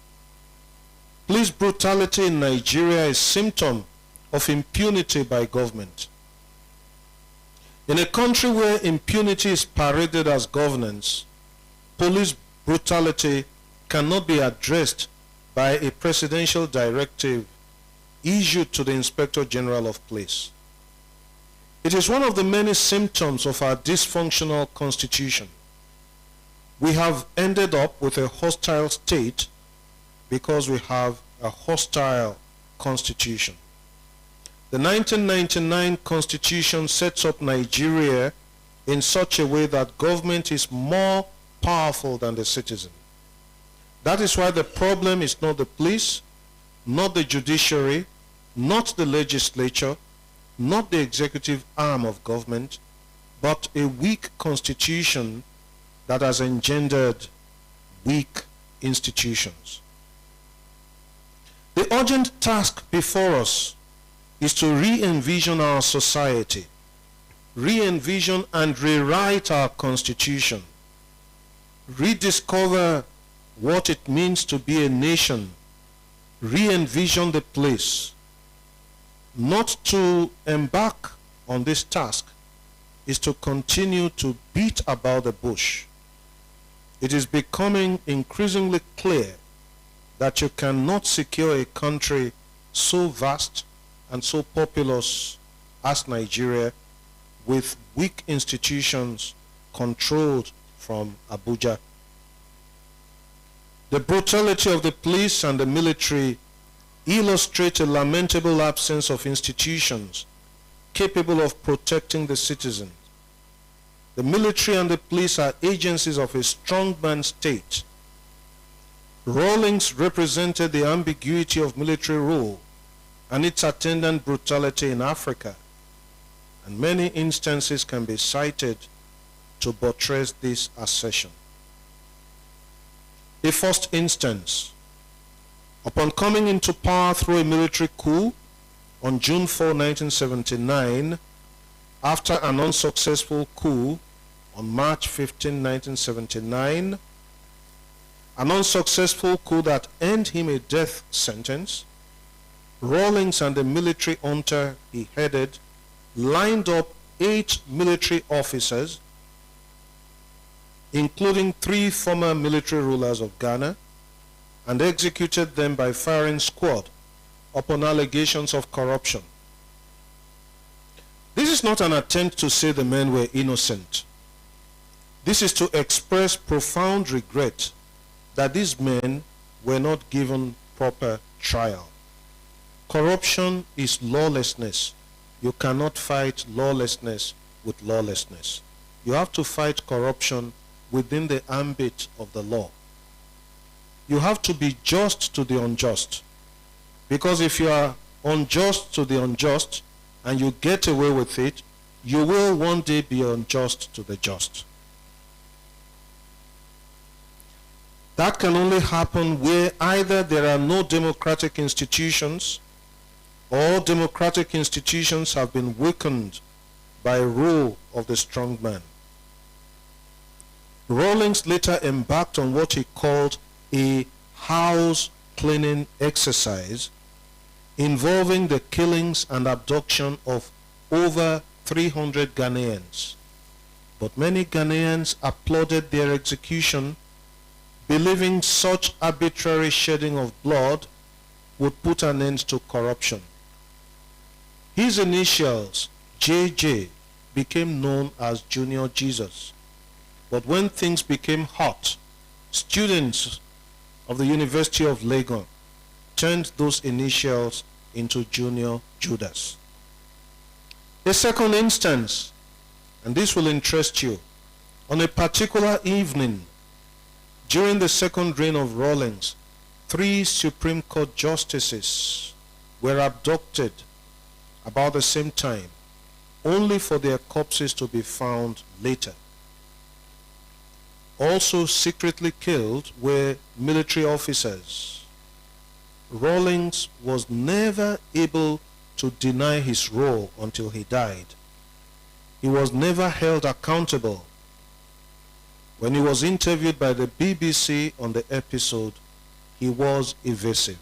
Police brutality in Nigeria is a symptom of impunity by government. In a country where impunity is paraded as governance, police brutality cannot be addressed by a presidential directive issued to the Inspector General of Police. It is one of the many symptoms of our dysfunctional constitution. We have ended up with a hostile state because we have a hostile constitution. The 1999 constitution sets up Nigeria in such a way that government is more powerful than the citizen. That is why the problem is not the police, not the judiciary, not the legislature, not the executive arm of government, but a weak constitution that has engendered weak institutions. The urgent task before us is to re-envision our society, re-envision and rewrite our constitution, rediscover what it means to be a nation, re-envision the place. Not to embark on this task is to continue to beat about the bush. It is becoming increasingly clear that you cannot secure a country so vast and so populous as Nigeria with weak institutions controlled from Abuja. The brutality of the police and the military illustrate a lamentable absence of institutions capable of protecting the citizens. The military and the police are agencies of a strongman state. Rawlings represented the ambiguity of military rule and its attendant brutality in Africa, and many instances can be cited to buttress this assertion. A first instance: upon coming into power through a military coup on June 4, 1979, after an unsuccessful coup on March 15, 1979, an unsuccessful coup that earned him a death sentence, Rawlings and the military junta he headed lined up 8 military officers, including 3 former military rulers of Ghana, and executed them by firing squad upon allegations of corruption. This is not an attempt to say the men were innocent. This is to express profound regret that these men were not given proper trial. Corruption is lawlessness. You cannot fight lawlessness with lawlessness. You have to fight corruption within the ambit of the law. You have to be just to the unjust. Because if you are unjust to the unjust and you get away with it, you will one day be unjust to the just. That can only happen where either there are no democratic institutions or democratic institutions have been weakened by rule of the strong man. Rawlings later embarked on what he called a house cleaning exercise involving the killings and abduction of over 300 Ghanaians. But many Ghanaians applauded their execution, believing such arbitrary shedding of blood would put an end to corruption. His initials, JJ, became known as Junior Jesus. But when things became hot, students of the University of Lagos turned those initials into Junior Judas. A second instance, and this will interest you, on a particular evening during the second reign of Rawlings, 3 Supreme Court justices were abducted about the same time, only for their corpses to be found later. Also secretly killed were military officers. Rawlings was never able to deny his role until he died. He was never held accountable. When he was interviewed by the BBC on the episode, he was evasive.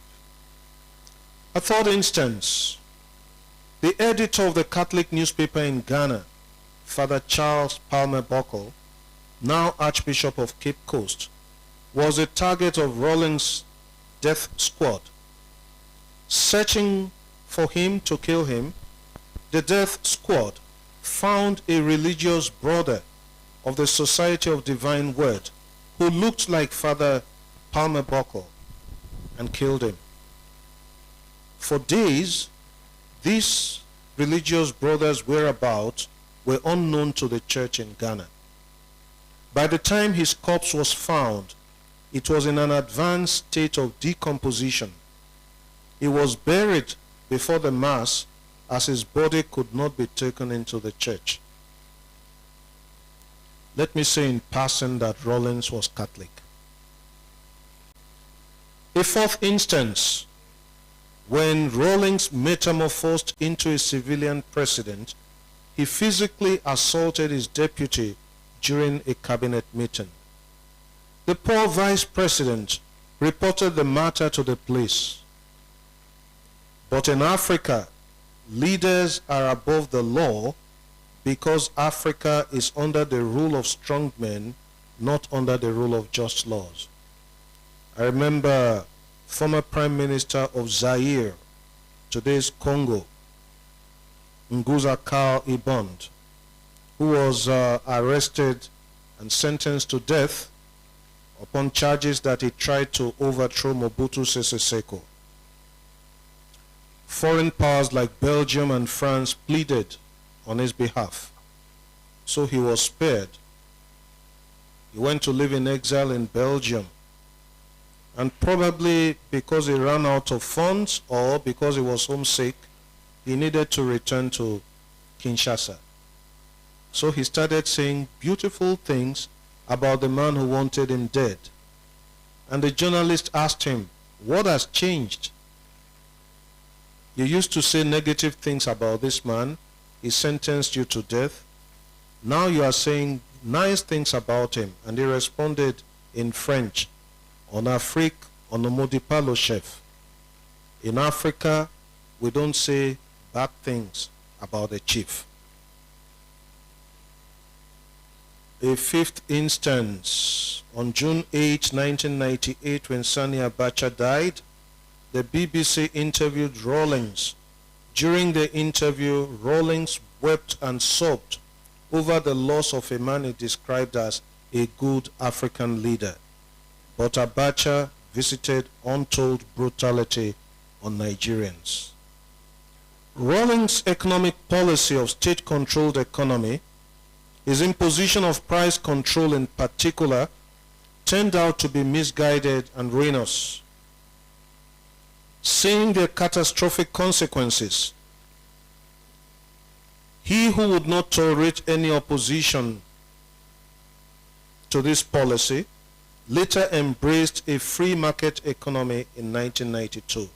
A third instance, the editor of the Catholic newspaper in Ghana, Father Charles Palmer Buckle, now Archbishop of Cape Coast, was a target of Rawlings' death squad. Searching for him to kill him, the death squad found a religious brother of the Society of Divine Word who looked like Father Palmer Buckle and killed him. For days, these religious brothers' whereabouts were unknown to the church in Ghana. By the time his corpse was found, it was in an advanced state of decomposition. He was buried before the Mass as his body could not be taken into the church. Let me say in passing that Rawlings was Catholic. A fourth instance, when Rawlings metamorphosed into a civilian president, he physically assaulted his deputy during a cabinet meeting. The poor vice president reported the matter to the police. But in Africa, leaders are above the law because Africa is under the rule of strong men, not under the rule of just laws. I remember former Prime Minister of Zaire, today's Congo, Nguza Kal Ibond, who was arrested and sentenced to death upon charges that he tried to overthrow Mobutu Sese Seko. Foreign powers like Belgium and France pleaded on his behalf, so he was spared. He went to live in exile in Belgium, and probably because he ran out of funds or because he was homesick, he needed to return to Kinshasa. So he started saying beautiful things about the man who wanted him dead. And the journalist asked him, "What has changed? You used to say negative things about this man. He sentenced you to death. Now you are saying nice things about him." And he responded in French, "En Afrique, on ne maudit pas le chef." In Africa, we don't say bad things about the chief. A fifth instance, on June 8, 1998, when Sani Abacha died, the BBC interviewed Rawlings. During the interview, Rawlings wept and sobbed over the loss of a man he described as a good African leader. But Abacha visited untold brutality on Nigerians. Rawlings' economic policy of state-controlled economy, his imposition of price control in particular, turned out to be misguided and ruinous. Seeing the catastrophic consequences, he who would not tolerate any opposition to this policy later embraced a free market economy in 1992.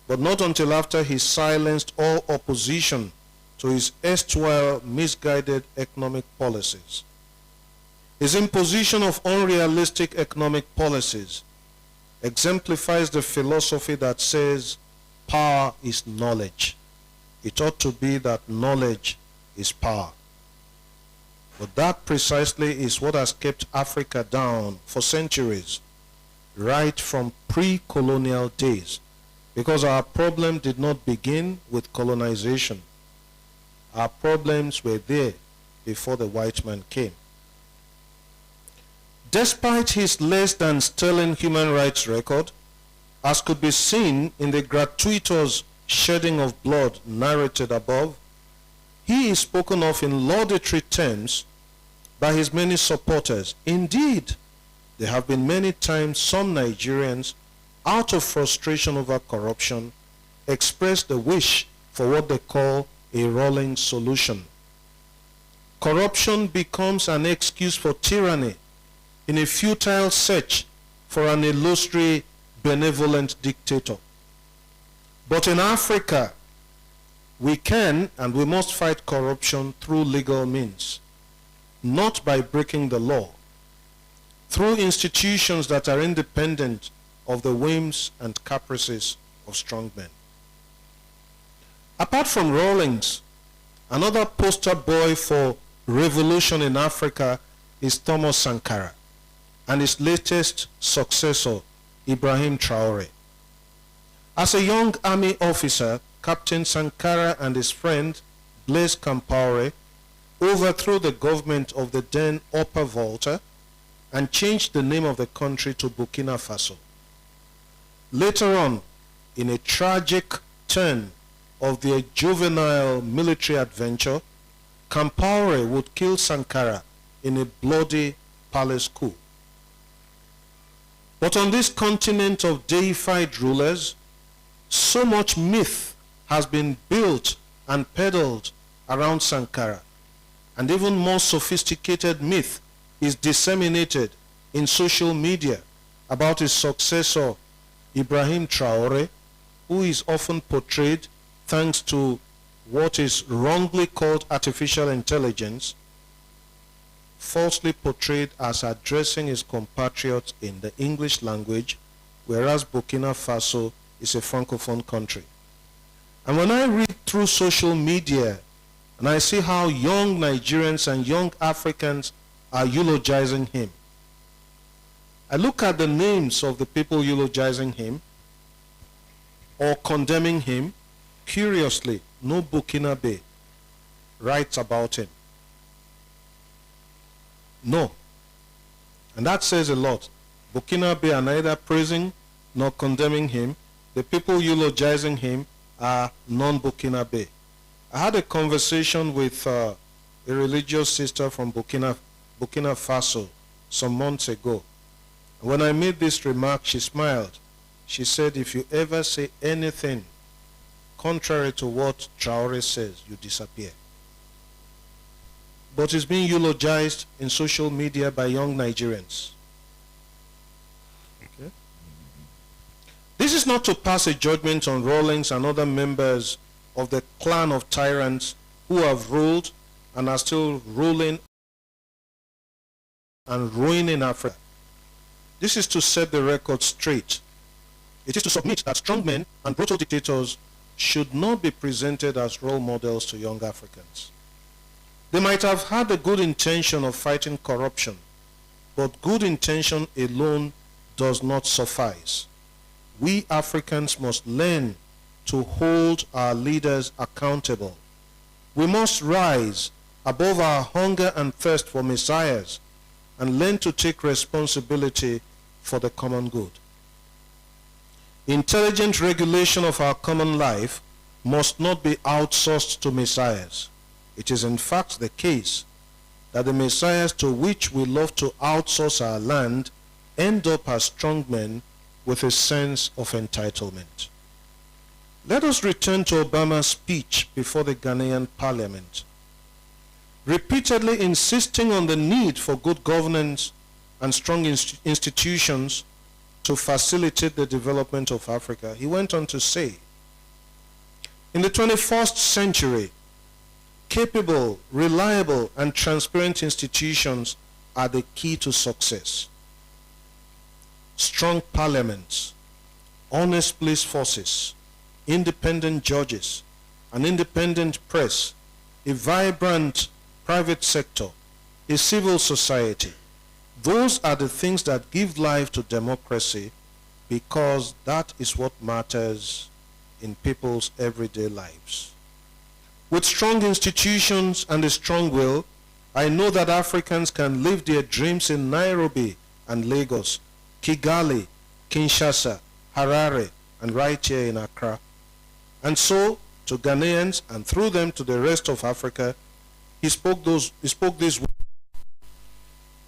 But not until after he silenced all opposition to his erstwhile misguided economic policies. His imposition of unrealistic economic policies exemplifies the philosophy that says power is knowledge. It ought to be that knowledge is power. But that precisely is what has kept Africa down for centuries, right from pre-colonial days, because our problem did not begin with colonization. Our problems were there before the white man came. Despite his less than sterling human rights record, as could be seen in the gratuitous shedding of blood narrated above, he is spoken of in laudatory terms by his many supporters. Indeed, there have been many times some Nigerians, out of frustration over corruption, expressed the wish for what they call a Rawlings solution. Corruption becomes an excuse for tyranny in a futile search for an illusory, benevolent dictator. But in Africa, we can and we must fight corruption through legal means, not by breaking the law, through institutions that are independent of the whims and caprices of strongmen. Apart from Rawlings, another poster boy for revolution in Africa is Thomas Sankara and his latest successor, Ibrahim Traore. As a young army officer, Captain Sankara and his friend, Blaise Compaoré, overthrew the government of the then Upper Volta and changed the name of the country to Burkina Faso. Later on, in a tragic turn of their juvenile military adventure, Compaoré would kill Sankara in a bloody palace coup. But on this continent of deified rulers, so much myth has been built and peddled around Sankara, and even more sophisticated myth is disseminated in social media about his successor, Ibrahim Traore, who is often portrayed, thanks to what is wrongly called artificial intelligence, falsely portrayed as addressing his compatriots in the English language, whereas Burkina Faso is a francophone country. And when I read through social media and I see how young Nigerians and young Africans are eulogizing him, I look at the names of the people eulogizing him or condemning him. Curiously, no Burkinabe writes about him. No. And that says a lot. Burkinabe are neither praising nor condemning him. The people eulogizing him are non-Burkinabe. I had a conversation with a religious sister from Burkina Faso some months ago. When I made this remark, she smiled. She said, if you ever say anything contrary to what Traore says, you disappear. But it's being eulogized in social media by young Nigerians. Okay? This is not to pass a judgment on Rawlings and other members of the clan of tyrants who have ruled and are still ruling and ruining Africa. This is to set the record straight. It is to submit that strong men and brutal dictators should not be presented as role models to young Africans. They might have had the good intention of fighting corruption, but good intention alone does not suffice. We Africans must learn to hold our leaders accountable. We must rise above our hunger and thirst for messiahs and learn to take responsibility for the common good. Intelligent regulation of our common life must not be outsourced to messiahs. It is in fact the case that the messiahs to which we love to outsource our land end up as strong men with a sense of entitlement. Let us return to Obama's speech before the Ghanaian parliament, repeatedly insisting on the need for good governance and strong institutions to facilitate the development of Africa. He went on to say, in the 21st century, capable, reliable, and transparent institutions are the key to success. Strong parliaments, honest police forces, independent judges, an independent press, a vibrant private sector, a civil society. Those are the things that give life to democracy, because that is what matters in people's everyday lives. With strong institutions and a strong will, I know that Africans can live their dreams in Nairobi and Lagos, Kigali, Kinshasa, Harare, and right here in Accra. And so, to Ghanaians and through them to the rest of Africa, he spoke these words.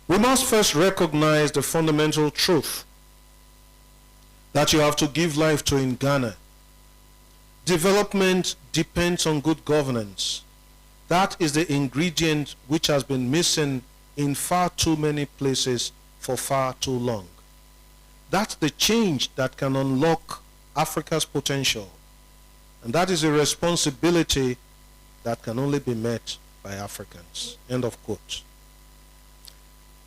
We must first recognize the fundamental truth that you have to give life to in Ghana. Development depends on good governance. That is the ingredient which has been missing in far too many places for far too long. That's the change that can unlock Africa's potential. And that is a responsibility that can only be met by Africans. End of quote.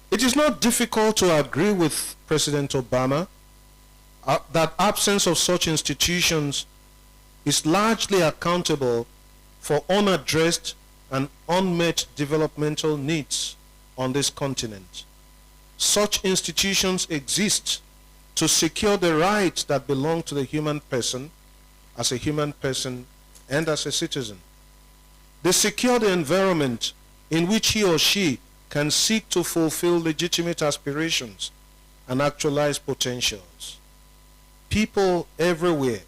It is not difficult to agree with President Obama that absence of such institutions is largely accountable for unaddressed and unmet developmental needs on this continent. Such institutions exist to secure the rights that belong to the human person as a human person and as a citizen. They secure the environment in which he or she can seek to fulfill legitimate aspirations and actualize potentials. People everywhere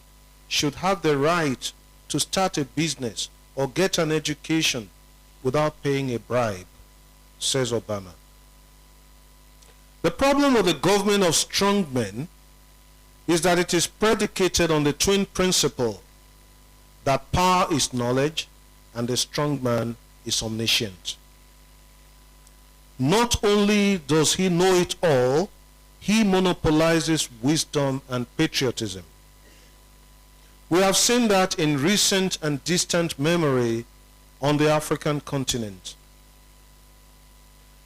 should have the right to start a business or get an education without paying a bribe, says Obama. The problem with the government of strongmen is that it is predicated on the twin principle that power is knowledge and the strong man is omniscient. Not only does he know it all, he monopolizes wisdom and patriotism. We have seen that in recent and distant memory on the African continent.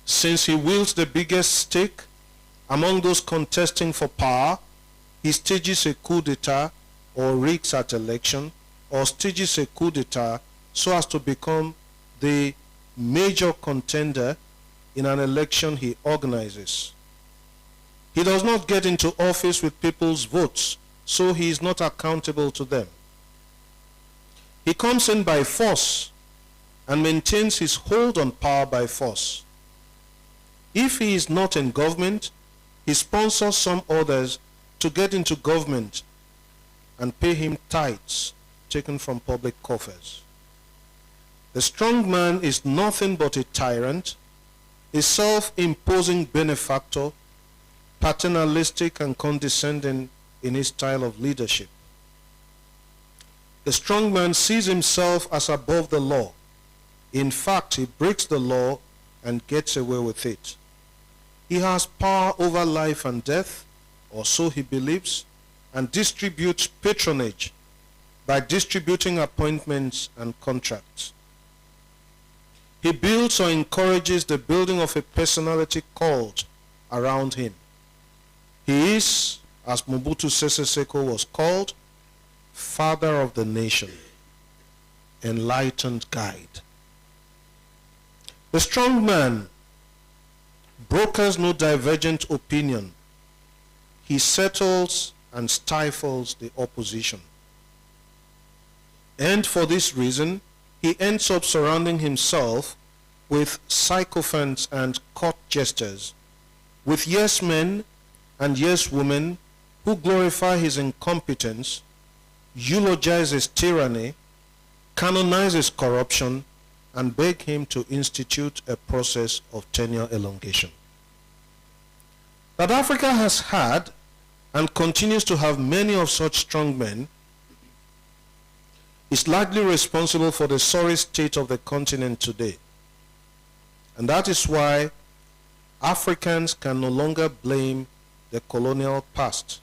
Since he wields the biggest stake among those contesting for power, he stages a coup d'etat or rigs at election, or stages a coup d'etat so as to become the major contender in an election he organizes. He does not get into office with people's votes, so he is not accountable to them. He comes in by force and maintains his hold on power by force. If he is not in government, he sponsors some others to get into government and pay him tithes taken from public coffers. The strong man is nothing but a tyrant, a self-imposing benefactor, paternalistic and condescending in his style of leadership. The strong man sees himself as above the law. In fact, he breaks the law and gets away with it. He has power over life and death, or so he believes, and distributes patronage by distributing appointments and contracts. He builds or encourages the building of a personality cult around him. He is, as Mobutu Sese Seko was called, father of the nation, enlightened guide. The strong man brokers no divergent opinion. He settles and stifles the opposition. And for this reason, he ends up surrounding himself with sycophants and court jesters, with yes men and yes women who glorify his incompetence, eulogize his tyranny, canonize his corruption, and beg him to institute a process of tenure elongation. That Africa has had and continues to have many of such strong men is largely responsible for the sorry state of the continent today. And that is why Africans can no longer blame the colonial past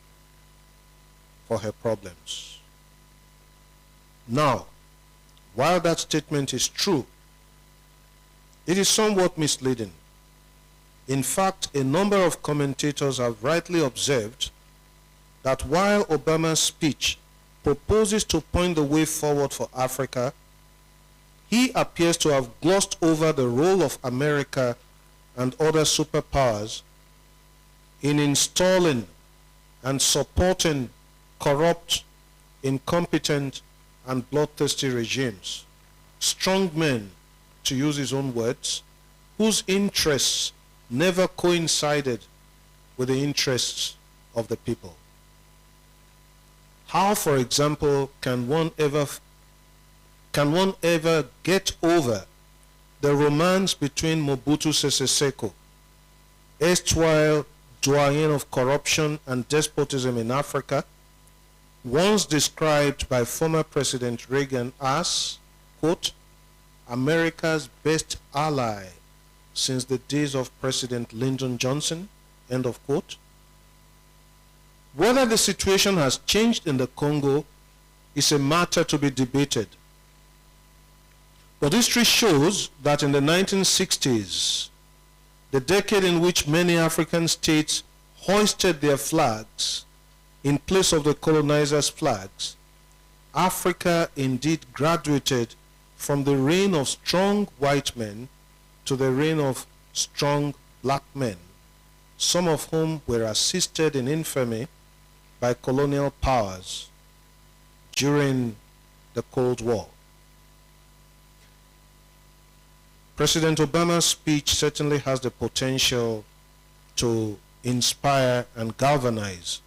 for her problems. Now, while that statement is true, it is somewhat misleading. In fact, a number of commentators have rightly observed that while Obama's speech proposes to point the way forward for Africa, he appears to have glossed over the role of America and other superpowers in installing and supporting corrupt, incompetent, and bloodthirsty regimes, strong men, to use his own words, whose interests never coincided with the interests of the people. How, for example, can one ever get over the romance between Mobutu Sese Seko, erstwhile doyen of corruption and despotism in Africa, once described by former President Reagan as, quote, America's best ally since the days of President Lyndon Johnson, End of quote. Whether the situation has changed in the Congo is a matter to be debated. But history shows that in the 1960s, the decade in which many African states hoisted their flags in place of the colonizers' flags, Africa indeed graduated from the reign of strong white men to the reign of strong black men, some of whom were assisted in infamy by colonial powers during the Cold War. President Obama's speech certainly has the potential to inspire and galvanize.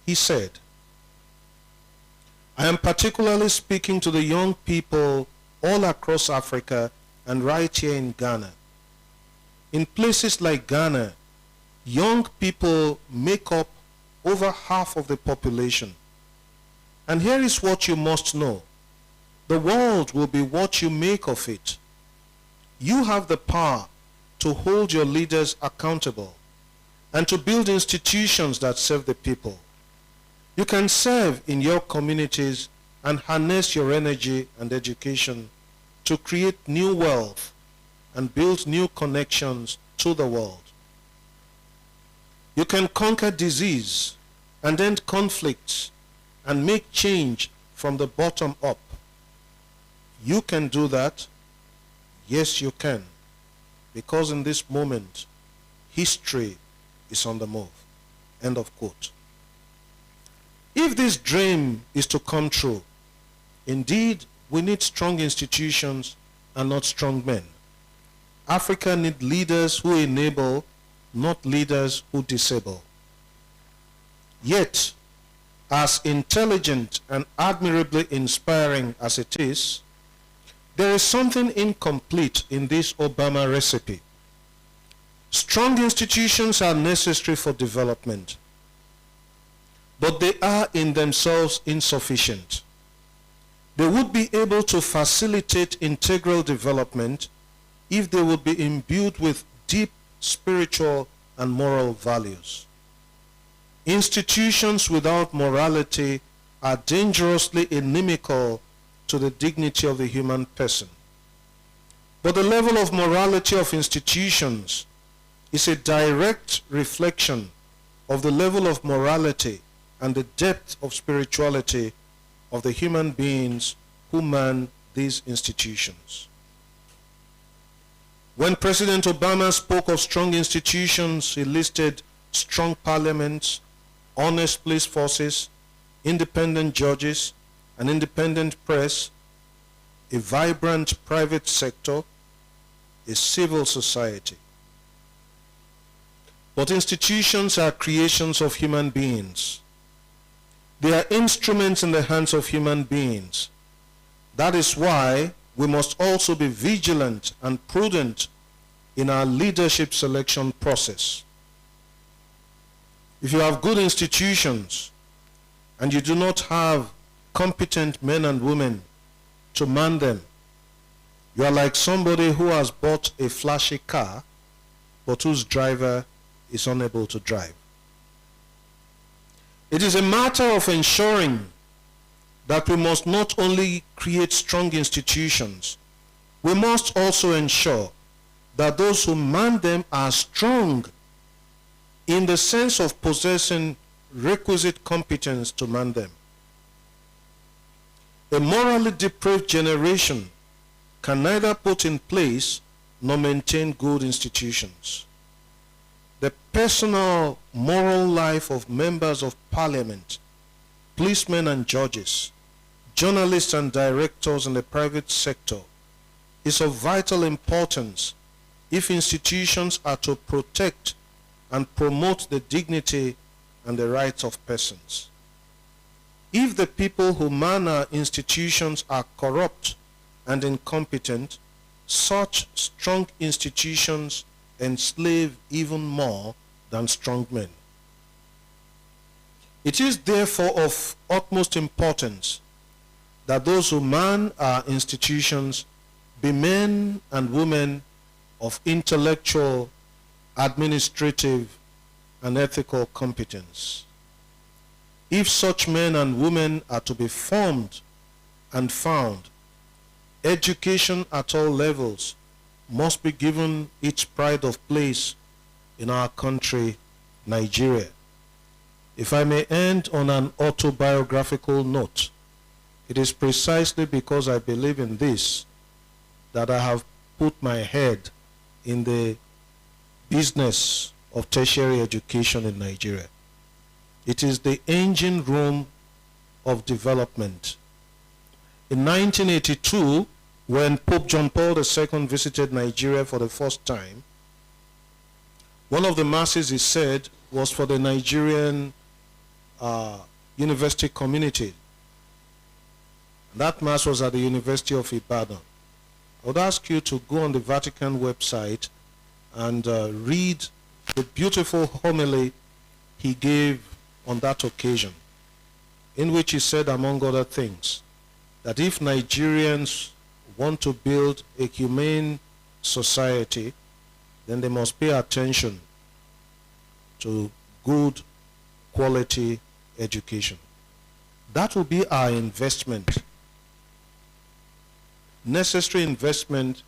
He said, "I am particularly speaking to the young people all across Africa and right here in Ghana. In places like Ghana, young people make up over half of the population. And here is what you must know. The world will be what you make of it. You have the power to hold your leaders accountable and to build institutions that serve the people. You can serve in your communities and harness your energy and education to create new wealth and build new connections to the world. You can conquer disease and end conflicts and make change from the bottom up. You can do that. Yes, you can. Because in this moment, history is on the move." End of quote. If this dream is to come true, indeed, we need strong institutions and not strong men. Africa needs leaders who enable, not leaders who disable. Yet, as intelligent and admirably inspiring as it is, there is something incomplete in this Obama recipe. Strong institutions are necessary for development, but they are in themselves insufficient. They would be able to facilitate integral development if they would be imbued with deep spiritual and moral values. Institutions without morality are dangerously inimical to the dignity of the human person. But the level of morality of institutions is a direct reflection of the level of morality and the depth of spirituality of the human beings who man these institutions. When President Obama spoke of strong institutions, he listed strong parliaments, honest police forces, independent judges, an independent press, a vibrant private sector, a civil society. But institutions are creations of human beings. They are instruments in the hands of human beings. That is why we must also be vigilant and prudent in our leadership selection process. If you have good institutions and you do not have competent men and women to man them, you are like somebody who has bought a flashy car but whose driver is unable to drive. It is a matter of ensuring that we must not only create strong institutions, we must also ensure that those who man them are strong in the sense of possessing requisite competence to man them. A morally depraved generation can neither put in place nor maintain good institutions. The personal moral life of members of parliament, policemen and judges, journalists and directors in the private sector is of vital importance if institutions are to protect and promote the dignity and the rights of persons. If the people who man our institutions are corrupt and incompetent, such strong institutions enslave even more than strong men. It is therefore of utmost importance that those who man our institutions be men and women of intellectual, administrative, and ethical competence. If such men and women are to be formed and found, education at all levels must be given its pride of place in our country, Nigeria. If I may end on an autobiographical note, it is precisely because I believe in this that I have put my head in the business of tertiary education in Nigeria. It is the engine room of development. In 1982, when Pope John Paul II visited Nigeria for the first time, one of the masses he said was for the Nigerian university community. That mass was at the University of Ibadan. I would ask you to go on the Vatican website and read the beautiful homily he gave on that occasion, in which he said, among other things, that if Nigerians want to build a humane society, then they must pay attention to good quality education. That will be our investment, necessary investment,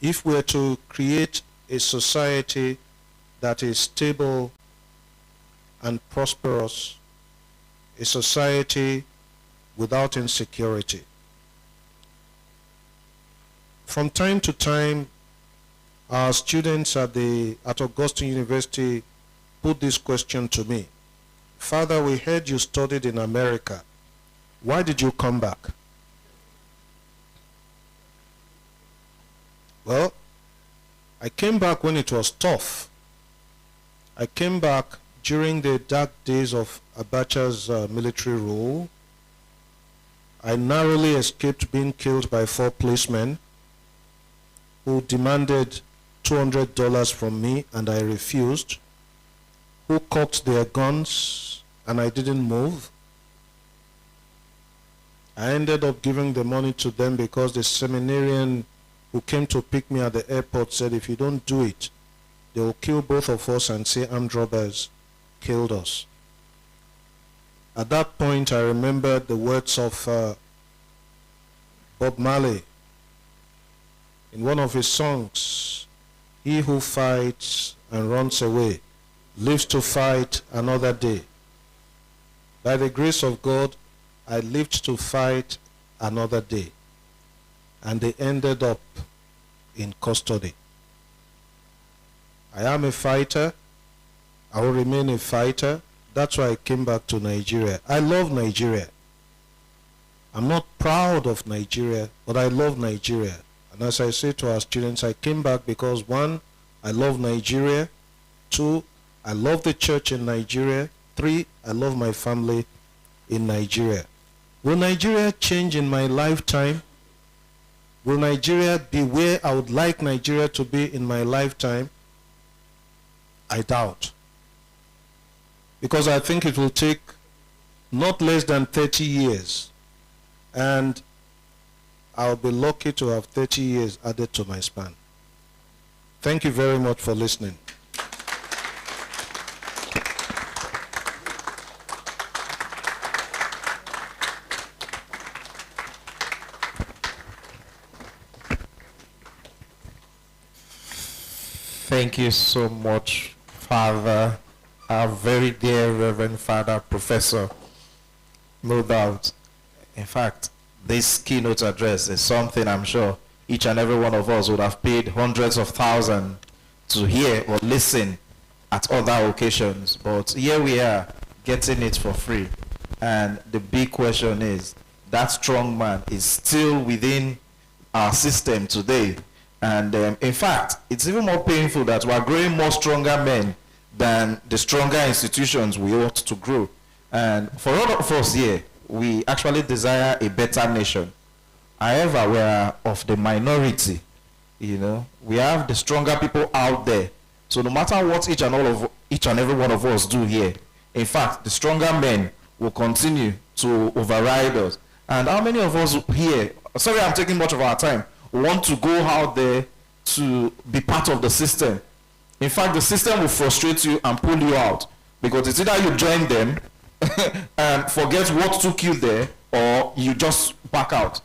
if we're to create a society that is stable and prosperous, a society without insecurity. From time to time, our students at Augustine University put this question to me. Father, we heard you studied in America. Why did you come back? Well, I came back when it was tough. I came back during the dark days of Abacha's military rule. I narrowly escaped being killed by 4 policemen who demanded $200 from me and I refused, who cocked their guns and I didn't move. I ended up giving the money to them because the seminarian who came to pick me at the airport said, if you don't do it, they will kill both of us and say armed robbers killed us. At that point, I remembered the words of Bob Marley in one of his songs, "He who fights and runs away lives to fight another day." By the grace of God, I lived to fight another day, and they ended up in custody. I am a fighter. I will remain a fighter. That's why I came back to Nigeria. I love Nigeria. I'm not proud of Nigeria, but I love Nigeria. And as I say to our students, I came back because 1, I love Nigeria. 2, I love the church in Nigeria. 3, I love my family in Nigeria. Will Nigeria change in my lifetime? Will Nigeria be where I would like Nigeria to be in my lifetime? I doubt. Because I think it will take not less than 30 years. And I'll be lucky to have 30 years added to my span. Thank you very much for listening. Thank you so much, Father, our very dear Reverend Father, Professor. No doubt. In fact, this keynote address is something I'm sure each and every one of us would have paid hundreds of thousands to hear or listen at other occasions. But here we are, getting it for free. And the big question is, that strong man is still within our system today. And in fact, it's even more painful that we're growing more stronger men than the stronger institutions we ought to grow. And for all of us here, we actually desire a better nation. However, we are of the minority. You know, we have the stronger people out there. So no matter what each and every one of us do here, in fact, the stronger men will continue to override us. And how many of us here, sorry I'm taking much of our time, want to go out there to be part of the system? In fact, the system will frustrate you and pull you out, because it's either you join them and forget what took you there, or you just back out.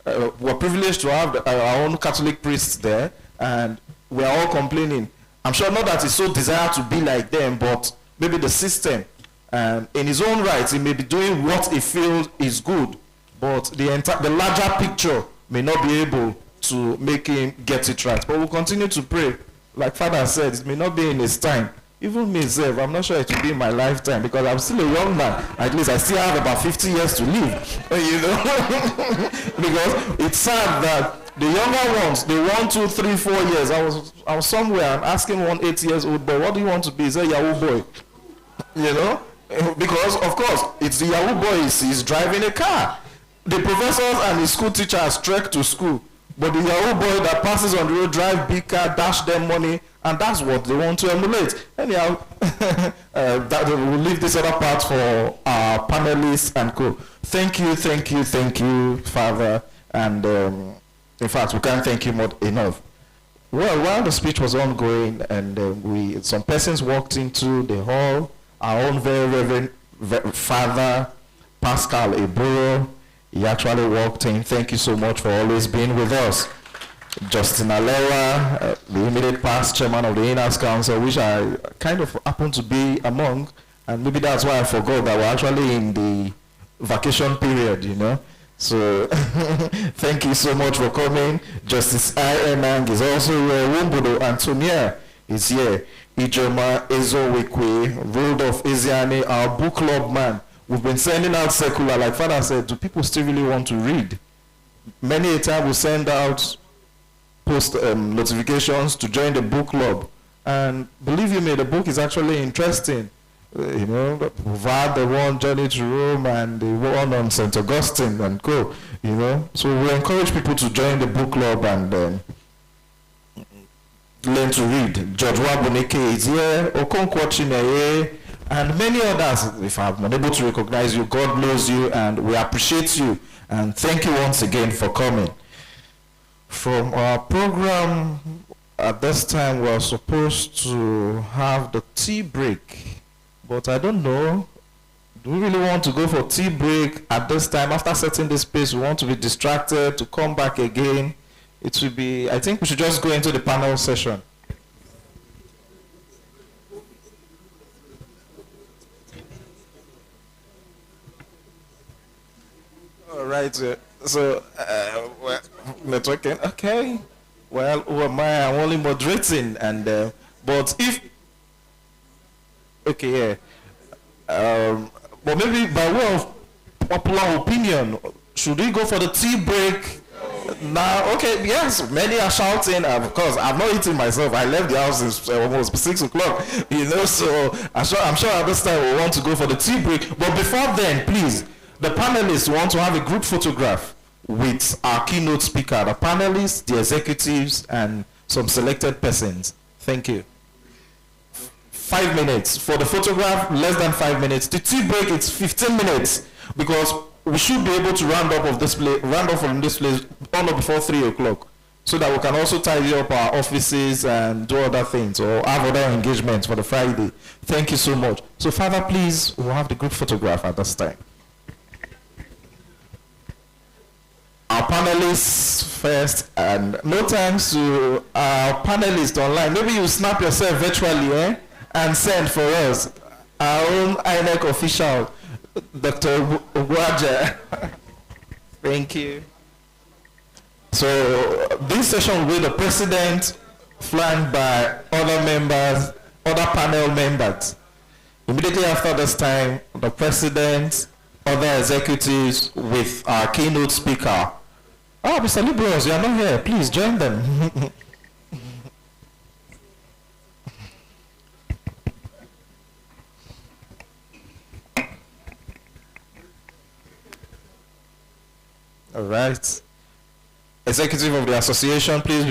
We're privileged to have our own Catholic priests there, and we're all complaining. I'm sure not that he so desire to be like them, but maybe the system, in his own right, he may be doing what he feels is good, but the larger picture may not be able to make him get it right. But we'll continue to pray. Like Father said, it may not be in his time. Even myself, I'm not sure it will be in my lifetime, because I'm still a young man. At least I still have about 50 years to live, you know. Because it's sad that the younger ones, they 1, 2, 3, 4 years. I was somewhere and asking one 8-year-old boy, what do you want to be? He said, Yahoo boy. You know? Because, of course, it's the Yahoo boy he's driving a car. The professors and the school teachers trek to school. But the Yahoo boy that passes on the road, drive big car, dash them money, and that's what they want to emulate. Anyhow, we'll leave this other part for our panelists and co. Thank you, Father. And in fact, we can't thank you more enough. Well, while the speech was ongoing, and some persons walked into the hall, our own very Reverend Father Pascal Eburo, he actually walked in. Thank you so much for always being with us. Justin Alewa, the immediate past chairman of the In-House Council, which I kind of happen to be among, and maybe that's why I forgot that we're actually in the vacation period, you know. So thank you so much for coming. Justice I. Enang is also here. Wumbudo Antonia is here. Ijoma Ezowekwe, Rudolph Eziane, our book club man. We've been sending out circular, like Father said, do people still really want to read? Many a time we send out post notifications to join the book club. And believe you me, the book is actually interesting. You know, we've had the one Journey to Rome and the one on St. Augustine and co. You know, so we encourage people to join the book club and learn to read. George Wabunike is here, Okonkwo Chineye, and many others. If I'm unable to recognize you, God knows you, and we appreciate you. And thank you once again for coming. From our program, at this time, we're supposed to have the tea break. But I don't know. Do we really want to go for tea break at this time? After setting this pace, we want to be distracted, to come back again. It will be, I think we should just go into the panel session. All right. So, networking. Okay. Well, who am I? I'm only moderating, and but if okay, yeah. But maybe by way of popular opinion, should we go for the tea break now? Okay, yes. Many are shouting. Of course, I've not eaten myself. I left the house since almost 6 o'clock. You know, so I'm sure at this time we want to go for the tea break. But before then, please, the panelists want to have a group photograph with our keynote speaker, the panelists, the executives, and some selected persons. Thank you. 5 minutes. For the photograph, less than 5 minutes. The tea break, it's 15 minutes, because we should be able to round up from this place on or before 3 o'clock, so that we can also tidy up our offices and do other things, or have other engagements for the Friday. Thank you so much. So, Father, please, we'll have the group photograph at this time. Our panelists first, and no thanks to our panelists online. Maybe you snap yourself virtually, and send for us. Our own INEC official, Dr. Ogwaja. Thank you. So this session will be the president, flanked by other members, other panel members. Immediately after this time, the president, other executives with our keynote speaker. Oh, Mr. Liberals, you are not here. Please join them. All right. Executive of the association, please.